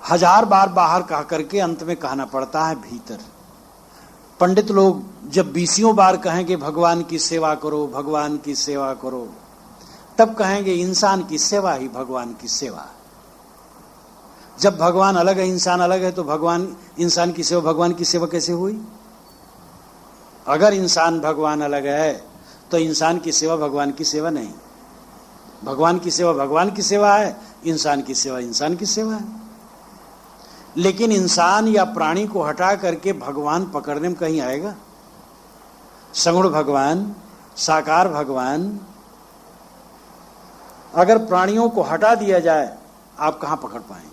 1000 बार बाहर कह करके अंत में कहना पड़ता है भीतर। पंडित लोग जब 20 बार कहेंगे भगवान की सेवा करो, भगवान की सेवा करो, तब कहेंगे इंसान की सेवा ही भगवान की सेवा। जब भगवान अलग है, इंसान अलग है, तो भगवान इंसान की सेवा, भगवान की सेवा कैसे हुई? अगर इंसान भगवान अलग है तो इंसान की सेवा भगवान की सेवा नहीं। भगवान की सेवा भगवान की सेवा है, इंसान की सेवा इंसान की सेवा है। लेकिन इंसान या प्राणी को हटा करके भगवान पकड़ने में कहीं आएगा? सगुण भगवान, साकार भगवान, अगर प्राणियों को हटा दिया जाए आप कहां पकड़ पाएंगे?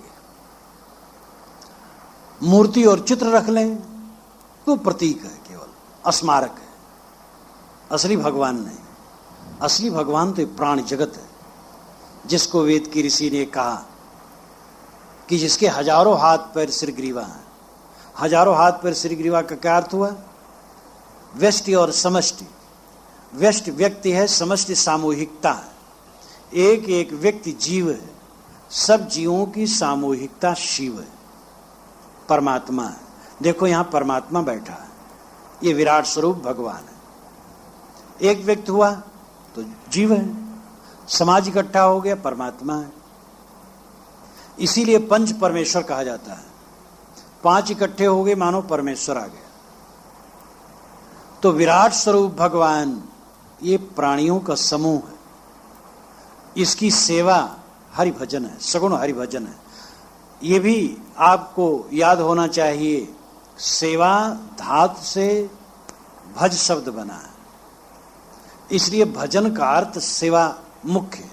मूर्ति और चित्र रख लें तो प्रतीक है, केवल स्मारक है, असली भगवान नहीं। असली भगवान तो प्राण जगत है, जिसको वेद की ऋषि ने कहा कि जिसके हजारों हाथ पैर सिर ग्रीवा हैं। हजारों हाथ पैर सिर ग्रीवा का क्या अर्थ हुआ? व्यष्टि और समष्टि। व्यष्टि व्यक्ति है, समष्टि सामूहिकता है। एक एक व्यक्ति जीव है, सब जीवों की सामूहिकता शिव है, परमात्मा है। देखो यहां परमात्मा बैठा है, ये विराट स्वरूप भगवान है। एक व्यक्ति हुआ तो जीव है, समाज इकट्ठा हो गया, परमात्मा है। इसीलिए पंच परमेश्वर कहा जाता है। 5 इकट्ठे हो गए मानो परमेश्वर आ गया। तो विराट स्वरूप भगवान ये प्राणियों का समूह है, इसकी सेवा हरि भजन है, सगुण हरि भजन है। ये भी आपको याद होना चाहिए, सेवा धातु से भज शब्द बना है, इसलिए भजन का अर्थ सेवा मुख्य है।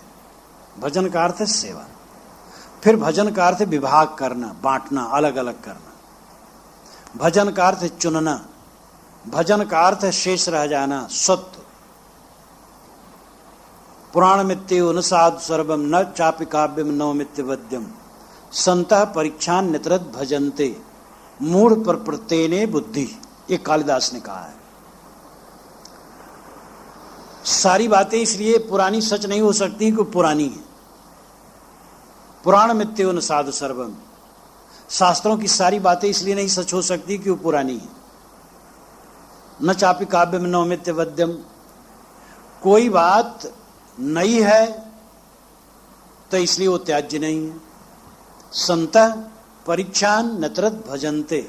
भजन का अर्थ है सेवा, फिर भजन का अर्थ है विभाग करना, बांटना, अलग अलग करना। भजन का अर्थ है चुनना, भजन का अर्थ है शेष रह जाना, स्वत्व। पुराण मित्यो न साधु सर्वम न चापि काव्यम नवमित्य वद्यम संतः परीक्षान नितरत भजन्ते मूढ़ पर प्रत्येने बुद्धि, ये कालिदास ने कहा है। सारी बातें इसलिए पुरानी सच नहीं हो सकती कि पुरानी है। पुराण मित्यो न साधु सर्वम, शास्त्रों की सारी बातें इसलिए नहीं सच हो सकती कि वो पुरानी है। न चापि काव्यम नवमित्य वद्यम, कोई बात नई है तो इसलिए वो त्याज्य नहीं है। संतः परीक्षान नतरत भजन्ते,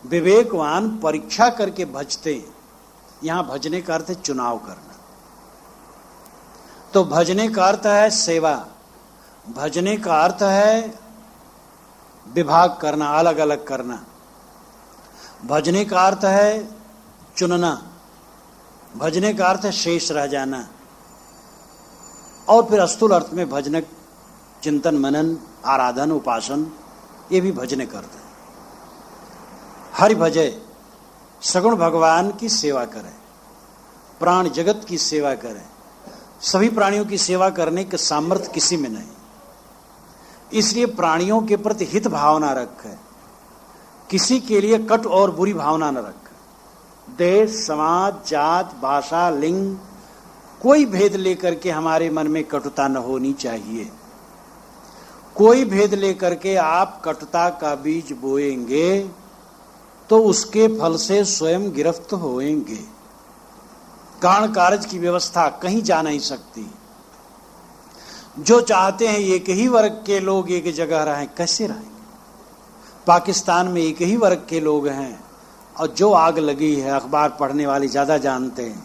विवेकवान परीक्षा करके भजते। यहां भजने का अर्थ है चुनाव करना। तो भजने का अर्थ है सेवा, भजने का अर्थ है विभाग करना, अलग अलग करना। भजने का अर्थ है चुनना, भजने का अर्थ है शेष रह जाना। और फिर स्थूल अर्थ में भजन, चिंतन, मनन, आराधन, उपासन, ये भी भजने का अर्थ है। हरि भजे, सगुण भगवान की सेवा करें, प्राण जगत की सेवा करें। सभी प्राणियों की सेवा करने के सामर्थ्य किसी में नहीं, इसलिए प्राणियों के प्रति हित भावना रखें, किसी के लिए कट और बुरी भावना न रखें। देश, समाज, जात, भाषा, लिंग, कोई भेद लेकर के हमारे मन में कटुता न होनी चाहिए। कोई भेद लेकर के आप कटुता का बीज बोएंगे तो उसके फल से स्वयं गिरफ्त होएंगे। कारण कार्य की व्यवस्था कहीं जा नहीं सकती। जो चाहते हैं एक ही वर्ग के लोग एक जगह रहें, कैसे रहेंगे? पाकिस्तान में एक ही वर्ग के लोग हैं और जो आग लगी है, अखबार पढ़ने वाले ज्यादा जानते हैं,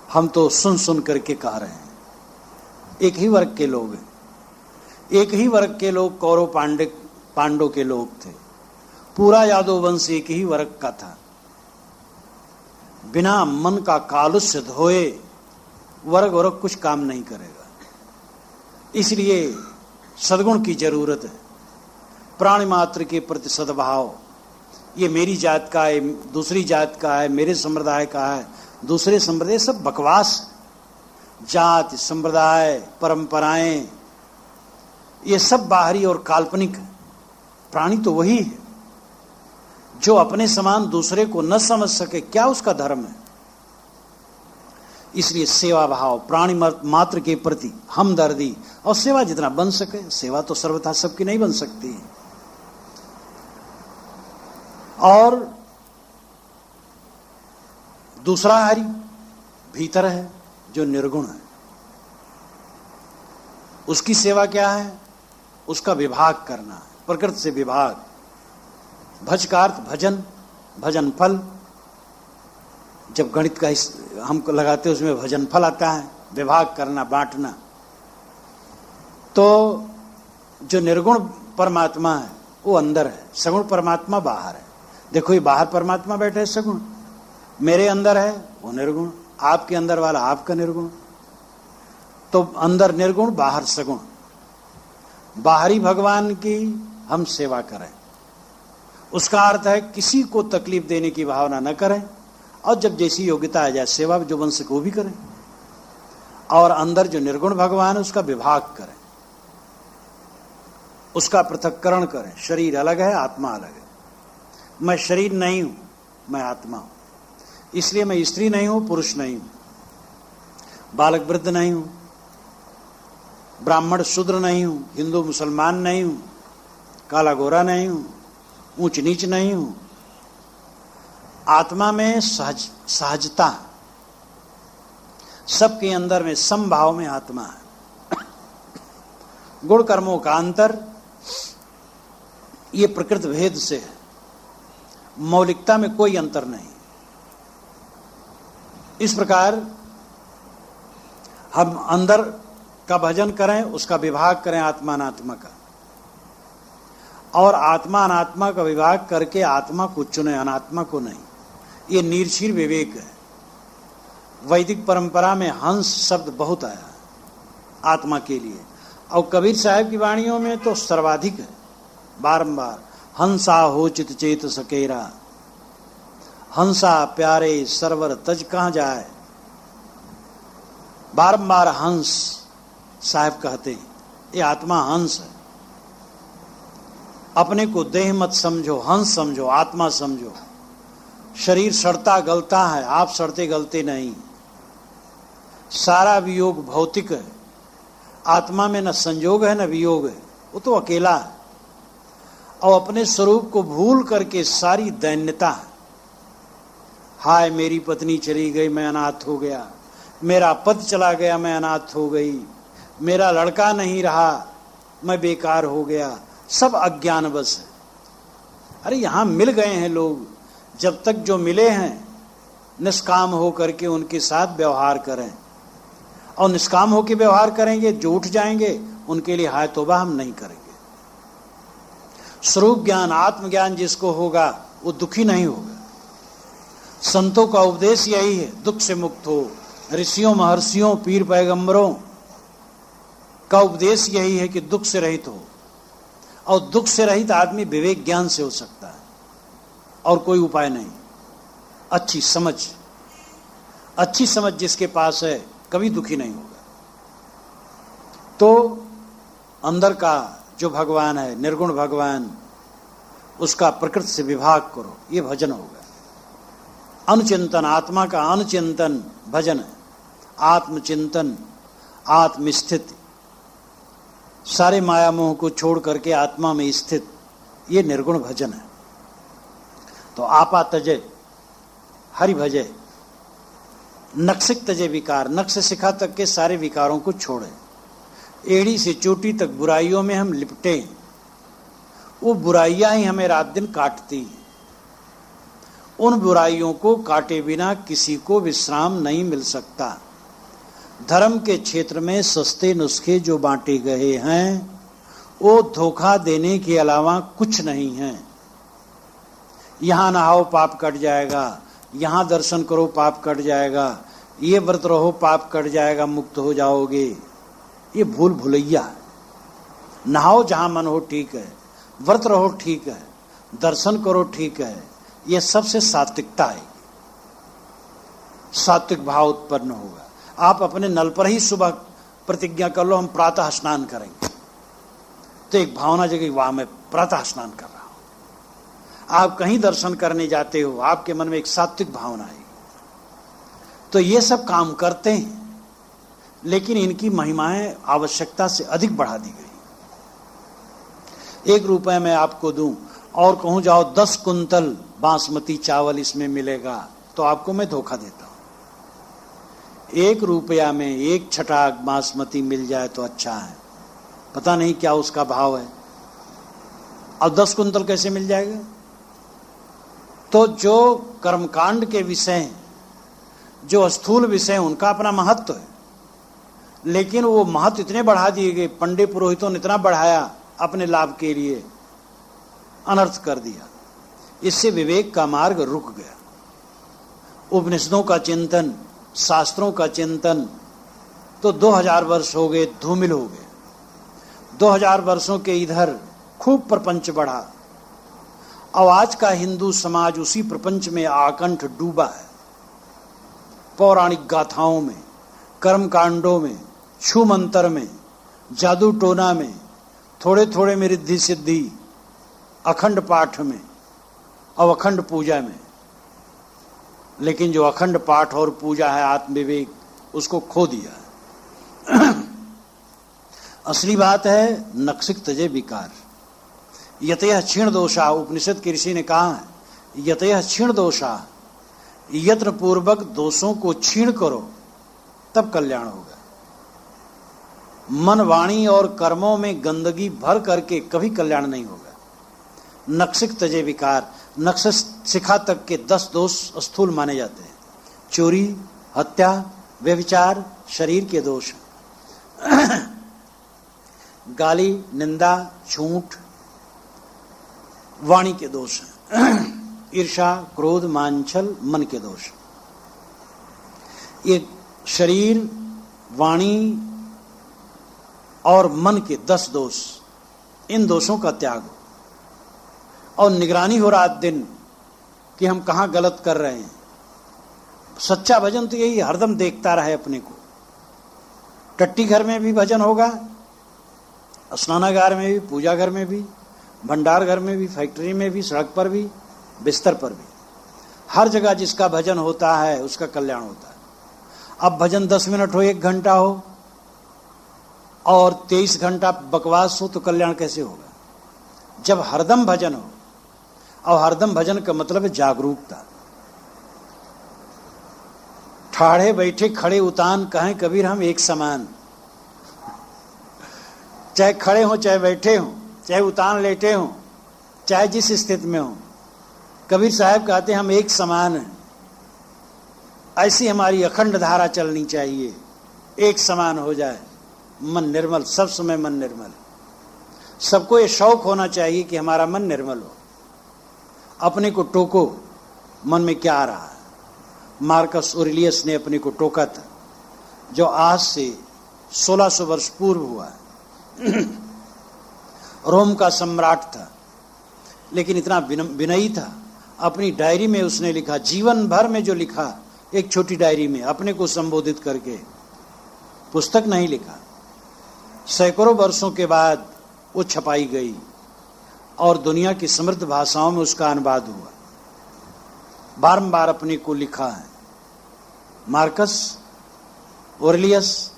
हम तो सुन सुन करके कह रहे हैं। एक ही वर्ग के लोग हैं, एक ही वर्ग के लोग कौरव पांडव के लोग थे। पूरा यादव वंश एक ही वर्ग का था। बिना मन का कालुष्य धोए वर्ग कुछ काम नहीं करेगा। इसलिए सद्गुण की जरूरत है। प्राणी मात्र के प्रति सद्भाव, ये मेरी जात का है, दूसरी जात का है, मेरे संप्रदाय का है, दूसरे संप्रदाय, सब बकवास। जात, संप्रदाय, परंपराएं, ये सब बाहरी और काल्पनिक है। प्राणी तो वही है जो अपने समान दूसरे को न समझ सके, क्या उसका धर्म है? इसलिए सेवा भाव, प्राणी मात्र के प्रति हमदर्दी और सेवा जितना बन सके। सेवा तो सर्वथा सबकी नहीं बन सकती। और दूसरा हरि भीतर है जो निर्गुण है, उसकी सेवा क्या है? उसका विभाग करना, प्रकृति से विभाग। भज का अर्थ भजन, भजन फल। जब गणित का हमको लगाते हैं उसमें भजन फल आता है, विभाग करना, बांटना। तो जो निर्गुण परमात्मा है वो अंदर है, सगुण परमात्मा बाहर है। देखो ये बाहर परमात्मा बैठे है सगुण, मेरे अंदर है वो निर्गुण, आपके अंदर वाला आपका निर्गुण। तो अंदर निर्गुण, बाहर सगुण। बाहरी भगवान की हम सेवा करें, उसका अर्थ है किसी को तकलीफ देने की भावना न करें, और जब जैसी योग्यता आ जाए सेवा जो बन सके वो भी करें। और अंदर जो निर्गुण भगवान है उसका विभाग करें, उसका पृथक्करण करें। शरीर अलग है, आत्मा अलग है। मैं शरीर नहीं हूं, मैं आत्मा हूं। इसलिए मैं स्त्री नहीं हूं, पुरुष नहीं हूं, बालक वृद्ध नहीं हूं, ब्राह्मण शूद्र नहीं हूं, हिंदू मुसलमान नहीं हूं, काला गोरा नहीं हूं, ऊंच नीच नहीं हूं। आत्मा में सहजता, सबके अंदर में समभाव में आत्मा है। गुण कर्मों का अंतर ये प्रकृति भेद से है, मौलिकता में कोई अंतर नहीं। इस प्रकार हम अंदर का भजन करें, उसका विभाग करें आत्मा अनात्मा का, और आत्मा अनात्मा का विभाग करके आत्मा को चुने, अनात्मा को नहीं। ये निर्शील विवेक है। वैदिक परंपरा में हंस शब्द बहुत आया आत्मा के लिए, और कबीर साहब की वाणियों में तो सर्वाधिक है। बारंबार हंसा हो चित चेत सकेरा, हंसा प्यारे सरवर तज कहाँ जाए। बारंबार हंस साहब कहते हैं, ये आत्मा हंस है। अपने को देह मत समझो, हंस समझो, आत्मा समझो। शरीर सड़ता गलता है, आप सड़ते गलते नहीं। सारा वियोग भौतिक है, आत्मा में न संयोग है न वियोग है, वो तो अकेला है। और अपने स्वरूप को भूल करके सारी दैन्यता है। हाय मेरी पत्नी चली गई, मैं अनाथ हो गया, मेरा पद चला गया, मैं अनाथ हो गई, मेरा लड़का नहीं रहा, मैं बेकार हो गया। सब अज्ञान बस है। अरे यहां मिल गए हैं लोग, जब तक जो मिले हैं निष्काम हो करके उनके साथ व्यवहार करें, और निष्काम होकर व्यवहार करेंगे, जो उठ जाएंगे उनके लिए हाय तौबा हम नहीं करेंगे। स्वरूप ज्ञान आत्मज्ञान जिसको होगा वो दुखी नहीं होगा। संतों का उपदेश यही है, दुख से मुक्त हो। ऋषियों महर्षियों पीर पैगंबरों का उपदेश यही है कि दुख से रहित हो, और दुख से रहित आदमी विवेक ज्ञान से हो सकता है, और कोई उपाय नहीं। अच्छी समझ जिसके पास है कभी दुखी नहीं होगा। तो अंदर का जो भगवान है, निर्गुण भगवान, उसका प्रकृति से विभाग करो, ये भजन होगा। अनुचिंतन, आत्मा का अनुचिंतन भजन है। आत्मचिंतन, आत्मस्थिति, सारे माया मोह को छोड़ करके आत्मा में स्थित, ये निर्गुण भजन है। तो आपा तजे हरि भजे, नक्सिक तजे विकार, नक्श शिखा तक के सारे विकारों को छोड़े। एड़ी से चोटी तक बुराइयों में हम लिपटे, वो बुराइयां ही हमें रात दिन काटती हैं। उन बुराइयों को काटे बिना किसी को विश्राम नहीं मिल सकता। धर्म के क्षेत्र में सस्ते नुस्खे जो बांटे गए हैं वो धोखा देने के अलावा कुछ नहीं है। यहां नहाओ पाप कट जाएगा, यहां दर्शन करो पाप कट जाएगा, ये व्रत रहो पाप कट जाएगा, मुक्त हो जाओगे, ये भूल भुलैया। नहाओ जहां मन हो ठीक है, व्रत रहो ठीक है, दर्शन करो ठीक है, ये सबसे सात्विकता है। सात्विक भाव उत्पन्न होगा। आप अपने नल पर ही सुबह प्रतिज्ञा कर लो, हम प्रातः स्नान करेंगे, तो एक भावना जगह, वाह मैं प्रातः स्नान कर रहा हूं। आप कहीं दर्शन करने जाते हो, आपके मन में एक सात्विक भावना है। तो ये सब काम करते हैं, लेकिन इनकी महिमाएं आवश्यकता से अधिक बढ़ा दी गई। 1 रुपए में आपको दूं और कहूं जाओ 10 कुंतल बासमती चावल इसमें मिलेगा, तो आपको मैं धोखा देता हूं। 1 रुपया में 1 छटाक बासमती मिल जाए तो अच्छा है, पता नहीं क्या उसका भाव है। अब 10 कुंतल कैसे मिल जाएगा? तो जो कर्मकांड के विषय, जो स्थूल विषय, उनका अपना महत्व है, लेकिन वो महत्व इतने बढ़ा दिए गए, पंडित पुरोहितों ने इतना बढ़ाया अपने लाभ के लिए, अनर्थ कर दिया। इससे विवेक का मार्ग रुक गया। उपनिषदों का चिंतन, शास्त्रों का चिंतन तो 2000 वर्ष हो गए, धूमिल हो गए। 2000 वर्षों के इधर खूब प्रपंच बढ़ा, और आज का हिंदू समाज उसी प्रपंच में आकंठ डूबा है। पौराणिक गाथाओं में, कर्म कांडों में, छू मंत्र में, जादू टोना में, थोड़े थोड़े में रिद्धि सिद्धि, अखंड पाठ में और अखंड पूजा में। लेकिन जो अखंड पाठ और पूजा है, आत्मविवेक, उसको खो दिया। असली बात है नक्सिक तजे विकार। यतयः क्षीण दोषा, उपनिषद के ऋषि ने कहा है, यतयः क्षीण दोषा, यत्न पूर्वक दोषों को क्षीण करो तब कल्याण होगा। मन, वाणी और कर्मों में गंदगी भर करके कभी कल्याण नहीं होगा। नक्सिक तजे विकार, नक्श शिखा तक के 10 दोष स्थूल माने जाते हैं। चोरी, हत्या, व्यभिचार शरीर के दोष, गाली, निंदा, झूठ वाणी के दोष, ईर्षा, क्रोध, मांछल मन के दोष। ये शरीर, वाणी और मन के 10 दोष, इन दोषों का त्याग हो और निगरानी हो रात दिन कि हम कहाँ गलत कर रहे हैं। सच्चा भजन तो यही हरदम देखता रहे अपने को। टट्टी घर में भी भजन होगा, स्नानागार में भी, पूजा घर में भी, भंडार घर में भी, फैक्ट्री में भी, सड़क पर भी, बिस्तर पर भी, हर जगह जिसका भजन होता है उसका कल्याण होता है। अब भजन 10 मिनट हो, 1 घंटा हो और 23 घंटा बकवास हो तो कल्याण कैसे होगा? जब हरदम भजन हो, और हरदम भजन का मतलब है जागरूकता। ठाड़े बैठे खड़े उतान कहें कबीर हम एक समान, चाहे खड़े हो चाहे बैठे हो, चाहे उतान लेटे हो, चाहे जिस स्थिति में हो, कबीर साहब कहते हैं हम एक समान हैं। ऐसी हमारी अखंड धारा चलनी चाहिए, एक समान हो जाए, मन निर्मल, सब समय मन निर्मल। सबको ये शौक होना चाहिए कि हमारा मन निर्मल हो। अपने को टोको, मन में क्या आ रहा है। मार्कस ऑरेलियस ने अपने को टोका था, जो आज से 1600 वर्ष पूर्व हुआ। रोम का सम्राट था, लेकिन इतना विनयी था, अपनी डायरी में उसने लिखा, जीवन भर में जो लिखा, एक छोटी डायरी में अपने को संबोधित करके, पुस्तक नहीं लिखा। सैकड़ों वर्षों के बाद वो छपाई गई और दुनिया की समृद्ध भाषाओं में उसका अनुवाद हुआ। बारंबार अपने को लिखा है। मार्कस ऑरेलियस,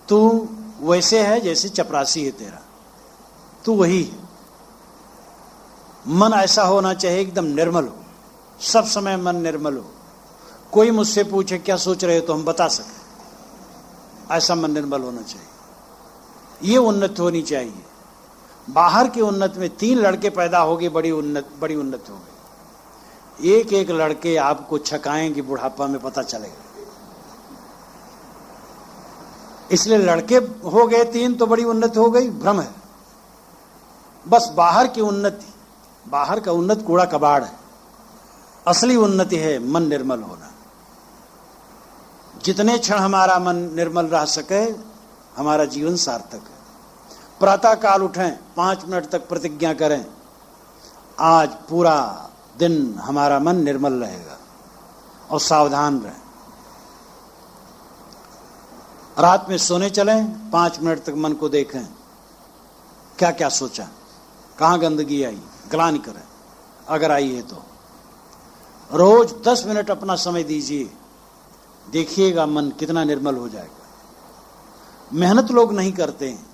तू वैसे है जैसे चपरासी है तेरा, तू वही है। मन ऐसा होना चाहिए एकदम निर्मल हो, सब समय मन निर्मल हो। कोई मुझसे पूछे क्या सोच रहे हो तो हम बता सकें, ऐसा मन निर्मल होना चाहिए। ये उन्नति होनी चाहिए। बाहर के उन्नति में 3 लड़के पैदा हो गए, बड़ी उन्नति हो गई। एक एक लड़के आपको छकाएंगे, बुढ़ापा में पता चलेगा। इसलिए लड़के हो गए 3 तो बड़ी उन्नति हो गई, भ्रम है। बस बाहर की उन्नति, बाहर का उन्नत कूड़ा कबाड़ है। असली उन्नति है मन निर्मल होना। जितने क्षण हमारा मन निर्मल रह सके, हमारा जीवन सार्थक है। प्रातः काल उठें, 5 मिनट तक प्रतिज्ञा करें, आज पूरा दिन हमारा मन निर्मल रहेगा, और सावधान रहें। रात में सोने चलें, 5 मिनट तक मन को देखें, क्या क्या सोचा, कहाँ गंदगी आई, ग्लानि करें अगर आई है तो। रोज 10 मिनट अपना समय दीजिए, देखिएगा मन कितना निर्मल हो जाएगा। मेहनत लोग नहीं करते हैं।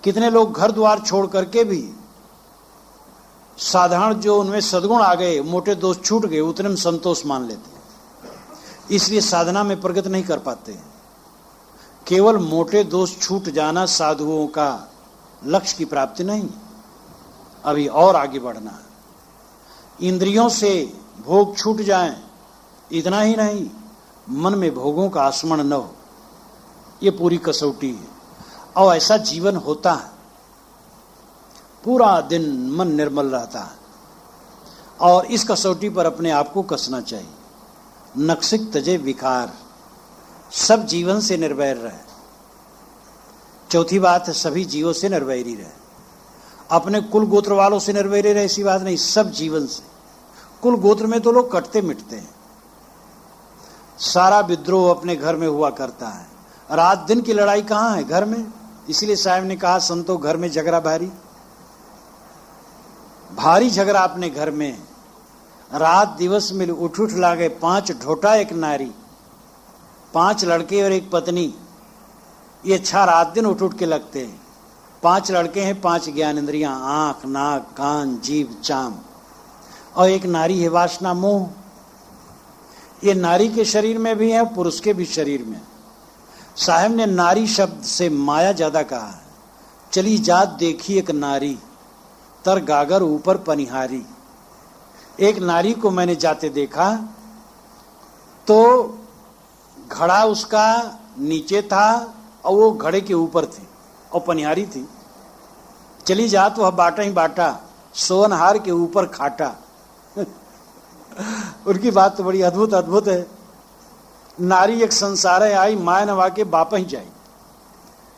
कितने लोग घर द्वार छोड़ करके भी साधारण जो उनमें सद्गुण आ गए, मोटे दोष छूट गए, उतने में संतोष मान लेते हैं। इसलिए साधना में प्रगति नहीं कर पाते हैं। केवल मोटे दोष छूट जाना साधुओं का लक्ष्य की प्राप्ति नहीं, अभी और आगे बढ़ना है। इंद्रियों से भोग छूट जाएं, इतना ही नहीं, मन में भोगों का आस्मरण न हो, ये पूरी कसौटी है। और ऐसा जीवन होता है, पूरा दिन मन निर्मल रहता है। और इस कसौटी पर अपने आप को कसना चाहिए। नक्सिक तजे विकार, सब जीवन से निर्वैर रहे। चौथी बात है, सभी जीवों से निर्वैरी रहे। अपने कुल गोत्र वालों से निर्वैरी रहे ऐसी बात नहीं, सब जीवन से। कुल गोत्र में तो लोग कटते मिटते हैं। सारा विद्रोह अपने घर में हुआ करता है। रात दिन की लड़ाई कहाँ है? घर में। इसलिए साहब ने कहा, संतो घर में झगड़ा भारी, भारी झगड़ा अपने घर में। रात दिवस में उठ उठ लागे 5 ढोटा 1 नारी, 5 लड़के और 1 पत्नी, ये 6 रात दिन उठ उठ के लगते हैं। 5 लड़के हैं, 5 ज्ञानेंद्रियां, आंख, नाक, कान, जीभ, चाम, और 1 नारी है वासना, मोह। ये नारी के शरीर में भी है, पुरुष के भी शरीर में। साहब ने नारी शब्द से माया ज्यादा कहा है। चली जात देखी एक नारी, तर गागर ऊपर पनिहारी। एक नारी को मैंने जाते देखा, तो घड़ा उसका नीचे था और वो घड़े के ऊपर थी और पनिहारी थी। चली जा तो वह बाटा ही बाटा, सोनहार के ऊपर खाटा। उनकी बात तो बड़ी अद्भुत अद्भुत है। नारी एक संसार है आई, माय नवा के बाप ही जाई।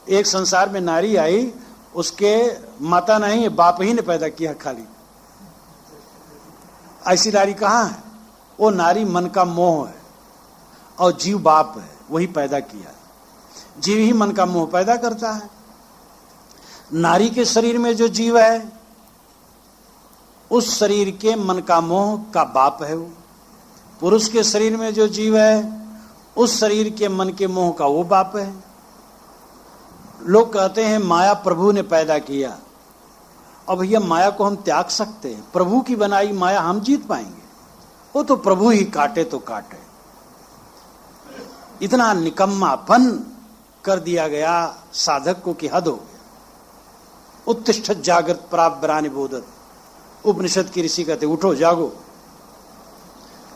एक संसार में नारी आई, उसके माता नहीं बाप ही ने पैदा किया खाली। ऐसी नारी कहाँ है? वो नारी मन का मोह है और जीव बाप है, वही पैदा किया। जीव ही मन का मोह पैदा करता है। नारी के शरीर में जो जीव है, उस शरीर के मन का मोह का बाप है वो। पुरुष के शरीर में जो जीव है, उस शरीर के मन के मोह का वो बाप है। लोग कहते हैं माया प्रभु ने पैदा किया। अब भैया माया को हम त्याग सकते हैं? प्रभु की बनाई माया हम जीत पाएंगे? वो तो प्रभु ही काटे तो काटे। इतना निकम्मापन कर दिया गया साधक को कि हद हो गया। उत्तिष्ठत जागृत प्राप्त बोधत, उपनिषद की ऋषि कहते उठो जागो।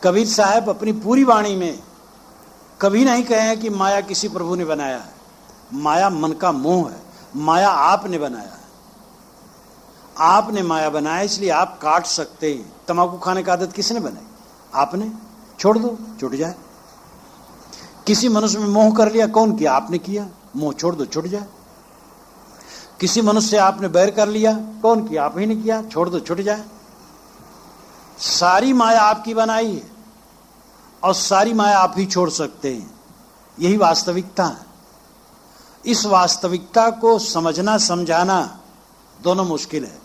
कबीर साहब अपनी पूरी वाणी में कभी नहीं कहे हैं कि माया किसी प्रभु ने बनाया है। माया मन का मोह है, माया आपने बनाया है। आपने माया बनाया, इसलिए आप काट सकते हैं। तंबाकू खाने का आदत किसने बनाई? आपने। छोड़ दो, छूट जाए। किसी मनुष्य में मोह कर लिया, कौन किया? आपने किया। मोह छोड़ दो, छूट जाए। किसी मनुष्य से आपने बैर कर लिया, कौन किया? आप ही ने किया। छोड़ दो, छूट जाए। सारी माया आपकी बनाई है और सारी माया आप ही छोड़ सकते हैं। यही वास्तविकता है। इस वास्तविकता को समझना समझाना दोनों मुश्किल है।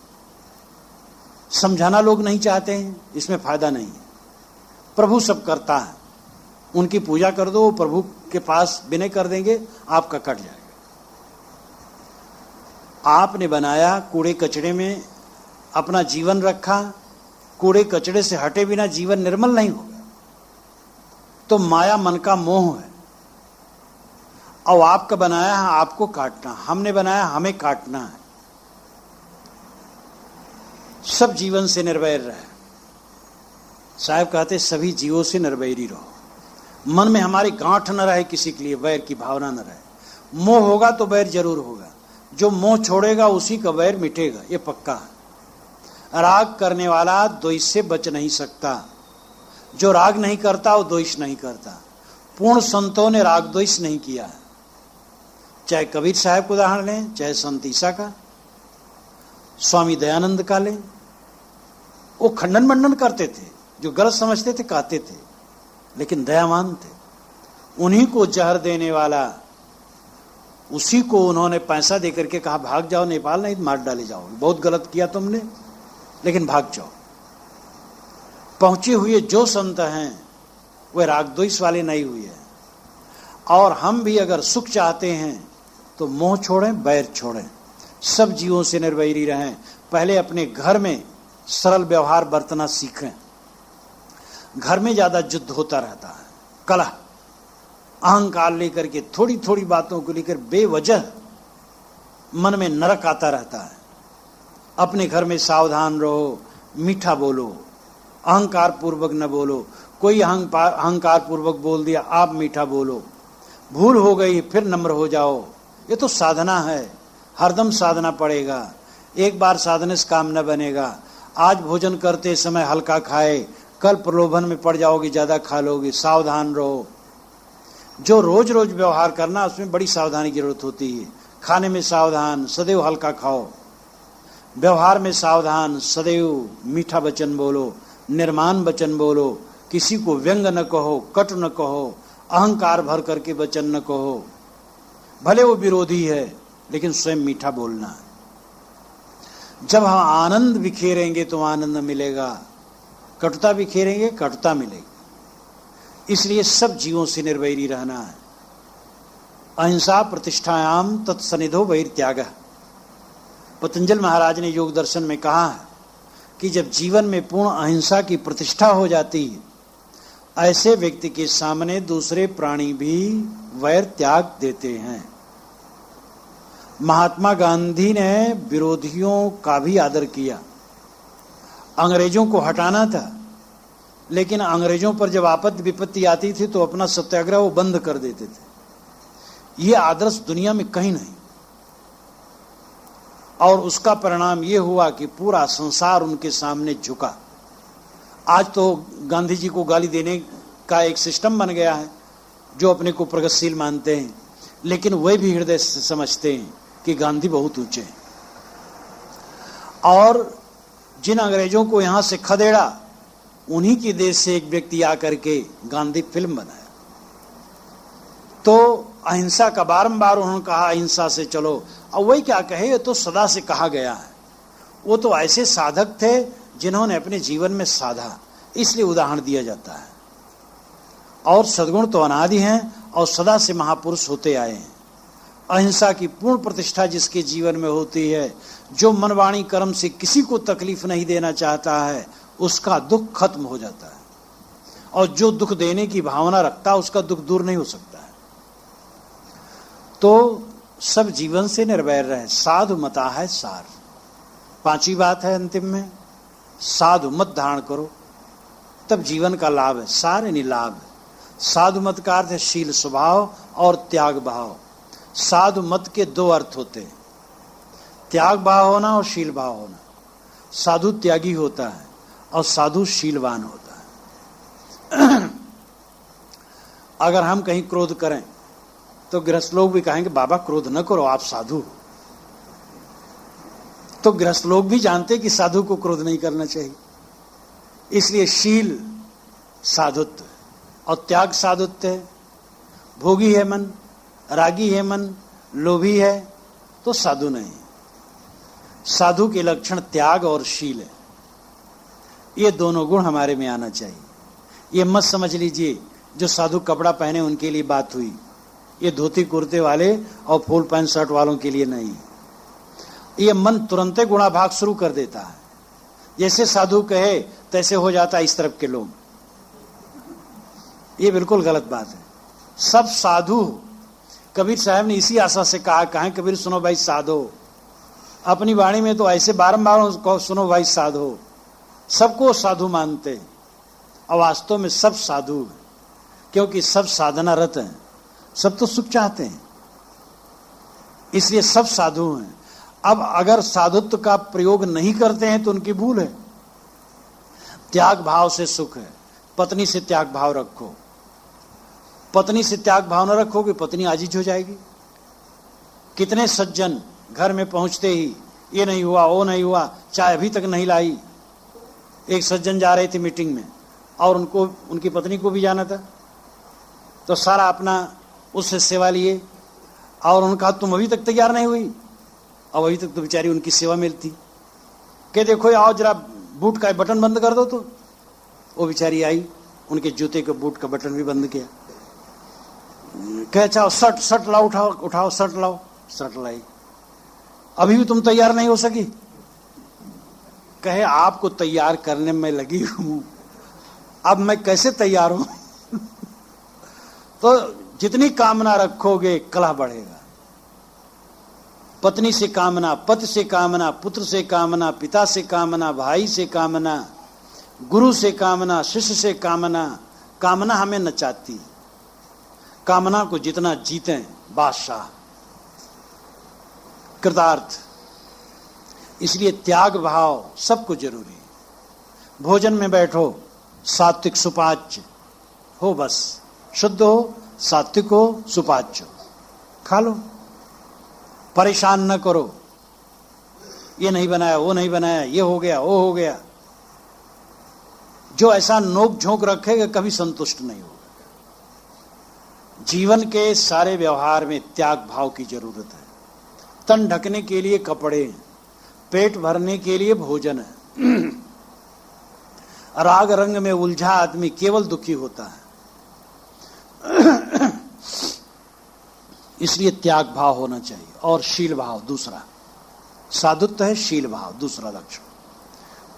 समझाना लोग नहीं चाहते हैं, इसमें फायदा नहीं है। प्रभु सब करता है, उनकी पूजा कर दो, प्रभु के पास विनय कर देंगे, आपका कट जाएगा। आपने बनाया, कूड़े कचड़े में अपना जीवन रखा, कूड़े कचड़े से हटे बिना जीवन निर्मल नहीं होगा। तो माया मन का मोह है और आपका बनाया है आपको काटना, हमने बनाया हमें काटना है। सब जीवन से निर्वैर रहे। साहब कहते सभी जीवों से निर्वैरी रहो। मन में हमारी गांठ न रहे किसी के लिए, वैर की भावना न रहे। मोह होगा तो वैर जरूर होगा। जो मोह छोड़ेगा उसी का वैर मिटेगा, ये पक्का है। राग करने वाला द्वेष से बच नहीं सकता। जो राग नहीं करता वो द्वेष नहीं करता। पूर्ण संतों ने राग द्वेष नहीं किया है। चाहे कबीर साहब को उदाहरण लें, चाहे संत ईसा का, स्वामी दयानंद का लें। वो खंडन मंडन करते थे, जो गलत समझते थे कहते थे, लेकिन दयावान थे। उन्हीं को जहर देने वाला, उसी को उन्होंने पैसा देकर के कहा भाग जाओ नेपाल, नहीं मार डाले जाओगे, बहुत गलत किया तुमने, लेकिन भाग जाओ। पहुंचे हुए जो संत हैं वे राग द्वेष वाले नहीं हुए हैं। और हम भी अगर सुख चाहते हैं तो मोह छोड़ें, बैर छोड़ें। सब जीवों से निर्वैरी रहें। पहले अपने घर में सरल व्यवहार बरतना सीखें। घर में ज्यादा युद्ध होता रहता है, कलह, अहंकार लेकर के, थोड़ी थोड़ी बातों को लेकर बेवजह मन में नरक आता रहता है। अपने घर में सावधान रहो, मीठा बोलो, अहंकार पूर्वक न बोलो। कोई अहंकार पूर्वक बोल दिया, आप मीठा बोलो। भूल हो गई फिर नम्र हो जाओ। ये तो साधना है, हरदम साधना पड़ेगा। एक बार साधने से काम न बनेगा। आज भोजन करते समय हल्का खाए, कल प्रलोभन में पड़ जाओगे, ज्यादा खा लोगे। सावधान रहो। जो रोज रोज व्यवहार करना, उसमें बड़ी सावधानी की जरूरत होती है। खाने में सावधान, सदैव हल्का खाओ। व्यवहार में सावधान, सदैव मीठा वचन बोलो, निर्माण वचन बोलो। किसी को व्यंग न कहो, कटु न कहो, अहंकार भर करके वचन न कहो। भले वो विरोधी है, लेकिन स्वयं मीठा बोलना है। जब हम आनंद बिखेरेंगे तो आनंद मिलेगा, कटुता बिखेरेंगे कटुता मिलेगी। इसलिए सब जीवों से निर्वैरी रहना है। अहिंसा प्रतिष्ठायाम तत्सनिधो वैरत्यागः। पतंजलि महाराज ने योग दर्शन में कहा है कि जब जीवन में पूर्ण अहिंसा की प्रतिष्ठा हो जाती है, ऐसे व्यक्ति के सामने दूसरे प्राणी भी वैर त्याग देते हैं। महात्मा गांधी ने विरोधियों का भी आदर किया। अंग्रेजों को हटाना था, लेकिन अंग्रेजों पर जब आपत्ति विपत्ति आती थी तो अपना सत्याग्रह वो बंद कर देते थे। ये आदर्श दुनिया में कहीं नहीं। और उसका परिणाम ये हुआ कि पूरा संसार उनके सामने झुका। आज तो गांधी जी को गाली देने का एक सिस्टम बन गया है, जो अपने को प्रगतिशील मानते हैं, लेकिन वे भी हृदय से समझते हैं कि गांधी बहुत ऊंचे हैं। और जिन अंग्रेजों को यहां से खदेड़ा, उन्हीं के देश से एक व्यक्ति आकर के गांधी फिल्म बनाया। तो अहिंसा का बारंबार उन्होंने कहा, अहिंसा से चलो। अब वही क्या कहे, ये तो सदा से कहा गया है। वो तो ऐसे साधक थे जिन्होंने अपने जीवन में साधा, इसलिए उदाहरण दिया जाता है। और सद्गुण तो अनादि हैं और सदा से महापुरुष होते आए हैं। अहिंसा की पूर्ण प्रतिष्ठा जिसके जीवन में होती है, जो मन वाणी कर्म से किसी को तकलीफ नहीं देना चाहता है, उसका दुख खत्म हो जाता है। और जो दुख देने की भावना रखता है, उसका दुख दूर नहीं हो सकता है। तो सब जीवन से निर्वैर रहे। साधु मता है सार। पांचवी बात है अंतिम में, साधु मत धारण करो, तब जीवन का लाभ है। सार यानी लाभ। साधु मत का अर्थ है शील स्वभाव और त्याग भाव। साधु मत के दो अर्थ होते हैं, त्याग भाव होना और शील भाव होना। साधु त्यागी होता है और साधु शीलवान होता है। अगर हम कहीं क्रोध करें तो गृहस्थ लोग भी कहेंगे, बाबा क्रोध न करो, आप साधु हो। तो गृहस्थ लोग भी जानते कि साधु को क्रोध नहीं करना चाहिए। इसलिए शील साधुत्व और त्याग साधुत्व है। भोगी है मन, रागी है मन, लोभी है, तो साधु नहीं। साधु के लक्षण त्याग और शील है। ये दोनों गुण हमारे में आना चाहिए। ये मत समझ लीजिए जो साधु कपड़ा पहने उनके लिए बात हुई, ये धोती कुर्ते वाले और फुल पैंट शर्ट वालों के लिए नहीं। ये मन तुरंत गुणाभाग शुरू कर देता है। जैसे साधु कहे तैसे हो जाता है इस तरफ के लोग। ये बिल्कुल गलत बात है। सब साधु, कबीर साहब ने इसी आशा से कहा, कहें कबीर सुनो भाई साधो। अपनी वाणी में तो ऐसे बारंबार सुनो भाई साधो। सबको साधु मानते और वास्तव में सब साधु हैं, क्योंकि सब साधना रत हैं। सब तो सुख चाहते हैं, इसलिए सब साधु हैं। अब अगर साधुत्व का प्रयोग नहीं करते हैं तो उनकी भूल है। त्याग भाव से सुख है। पत्नी से त्याग भाव रखो। पत्नी से त्याग भाव न रखोगे, पत्नी आजीज हो जाएगी। कितने सज्जन घर में पहुंचते ही ये नहीं हुआ, वो नहीं हुआ, चाय अभी तक नहीं लाई। एक सज्जन जा रहे थे मीटिंग में और उनको उनकी पत्नी को भी जाना था, तो सारा अपना उससे सेवा लिए और उन्होंने कहा तुम अभी तक तैयार नहीं हुई। अब अभी तक तो बेचारी उनकी सेवा मिलती। कह देखो आओ जरा बूट का बटन बंद कर दो। तो वो बेचारी आई, उनके जूते के बूट का बटन भी बंद किया। कह चाहो शर्ट लाओ, उठाओ शर्ट लाओ। शर्ट लाई। अभी भी तुम तैयार नहीं हो सकी। कहे आपको तैयार करने में लगी हूं, अब मैं कैसे तैयार हूं। तो जितनी कामना रखोगे कलह बढ़ेगा। पत्नी से कामना, पति से कामना, पुत्र से कामना, पिता से कामना, भाई से कामना, गुरु से कामना, शिष्य से कामना। कामना हमें नचाती। कामना को जितना जीतें बादशाह, कृतार्थ। इसलिए त्याग भाव सबको जरूरी है। भोजन में बैठो, सात्विक सुपाच्य हो, बस शुद्ध हो, सात्विक हो, सुपाच्य हो, खा लो। परेशान न करो, ये नहीं बनाया, वो नहीं बनाया, ये हो गया, वो हो गया। जो ऐसा नोक झोंक रखेगा कभी संतुष्ट नहीं होगा। जीवन के सारे व्यवहार में त्याग भाव की जरूरत है। तन ढकने के लिए कपड़े, पेट भरने के लिए भोजन है। राग रंग में उलझा आदमी केवल दुखी होता है। इसलिए त्याग भाव होना चाहिए। और शील भाव दूसरा, साधुत्व है शील भाव दूसरा लक्षण।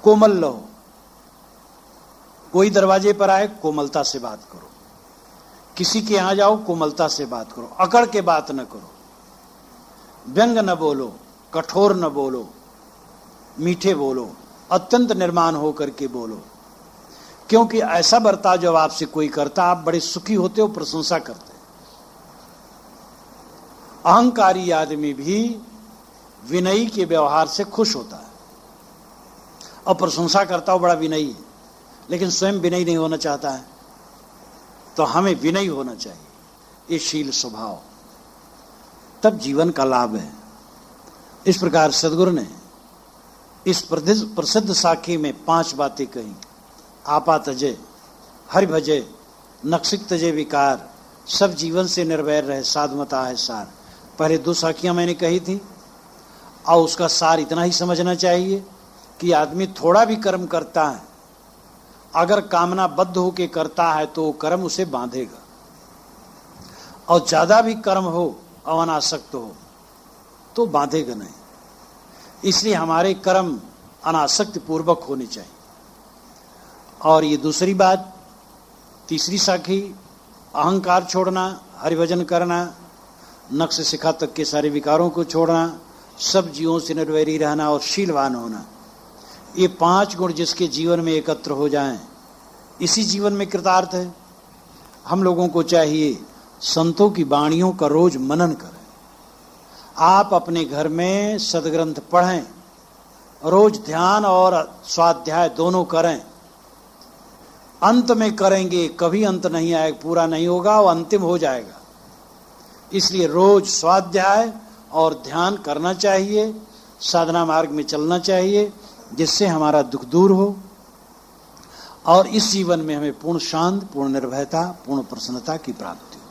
कोमल रहो। कोई दरवाजे पर आए कोमलता से बात करो। किसी के यहां जाओ कोमलता से बात करो, अकड़ के बात न करो। व्यंग न बोलो, कठोर न बोलो, मीठे बोलो, अत्यंत निर्माण होकर के बोलो। क्योंकि ऐसा बर्ताव जब आपसे कोई करता, आप बड़े सुखी होते हो, प्रशंसा करते। अहंकारी आदमी भी विनयी के व्यवहार से खुश होता है और प्रशंसा करता हो, बड़ा विनयी है, लेकिन स्वयं विनयी नहीं होना चाहता है। तो हमें विनयी होना चाहिए, ये शील स्वभाव, तब जीवन का लाभ है। इस प्रकार सदगुरु ने इस प्रसिद्ध साखी में 5 बातें कही। आपा तजे, हरि भजे, नक्सिक तजे विकार, सब जीवन से निर्वैर रहे, साधमता है सार। पहले 2 साखियां मैंने कही थी, और उसका सार इतना ही समझना चाहिए कि आदमी थोड़ा भी कर्म करता है, अगर कामना बद्ध होके करता है तो कर्म उसे बांधेगा, और ज्यादा भी कर्म हो और अनासक्त हो तो बांधेगा नहीं। इसलिए हमारे कर्म अनासक्त पूर्वक होने चाहिए। और ये दूसरी बात, तीसरी साखी, अहंकार छोड़ना, हरिभजन करना, नक्श शिखा तक के सारे विकारों को छोड़ना, सब जीवों से निर्वैरी रहना और शीलवान होना। ये 5 गुण जिसके जीवन में एकत्र हो जाएं, इसी जीवन में कृतार्थ है। हम लोगों को चाहिए संतों की वाणियों का रोज मनन करें। आप अपने घर में सदग्रंथ पढ़ें, रोज ध्यान और स्वाध्याय दोनों करें। अंत में करेंगे, कभी अंत नहीं आएगा, पूरा नहीं होगा, वो अंतिम हो जाएगा। इसलिए रोज स्वाध्याय और ध्यान करना चाहिए, साधना मार्ग में चलना चाहिए, जिससे हमारा दुख दूर हो और इस जीवन में हमें पूर्ण शांत, पूर्ण निर्भयता, पूर्ण प्रसन्नता की प्राप्ति हो।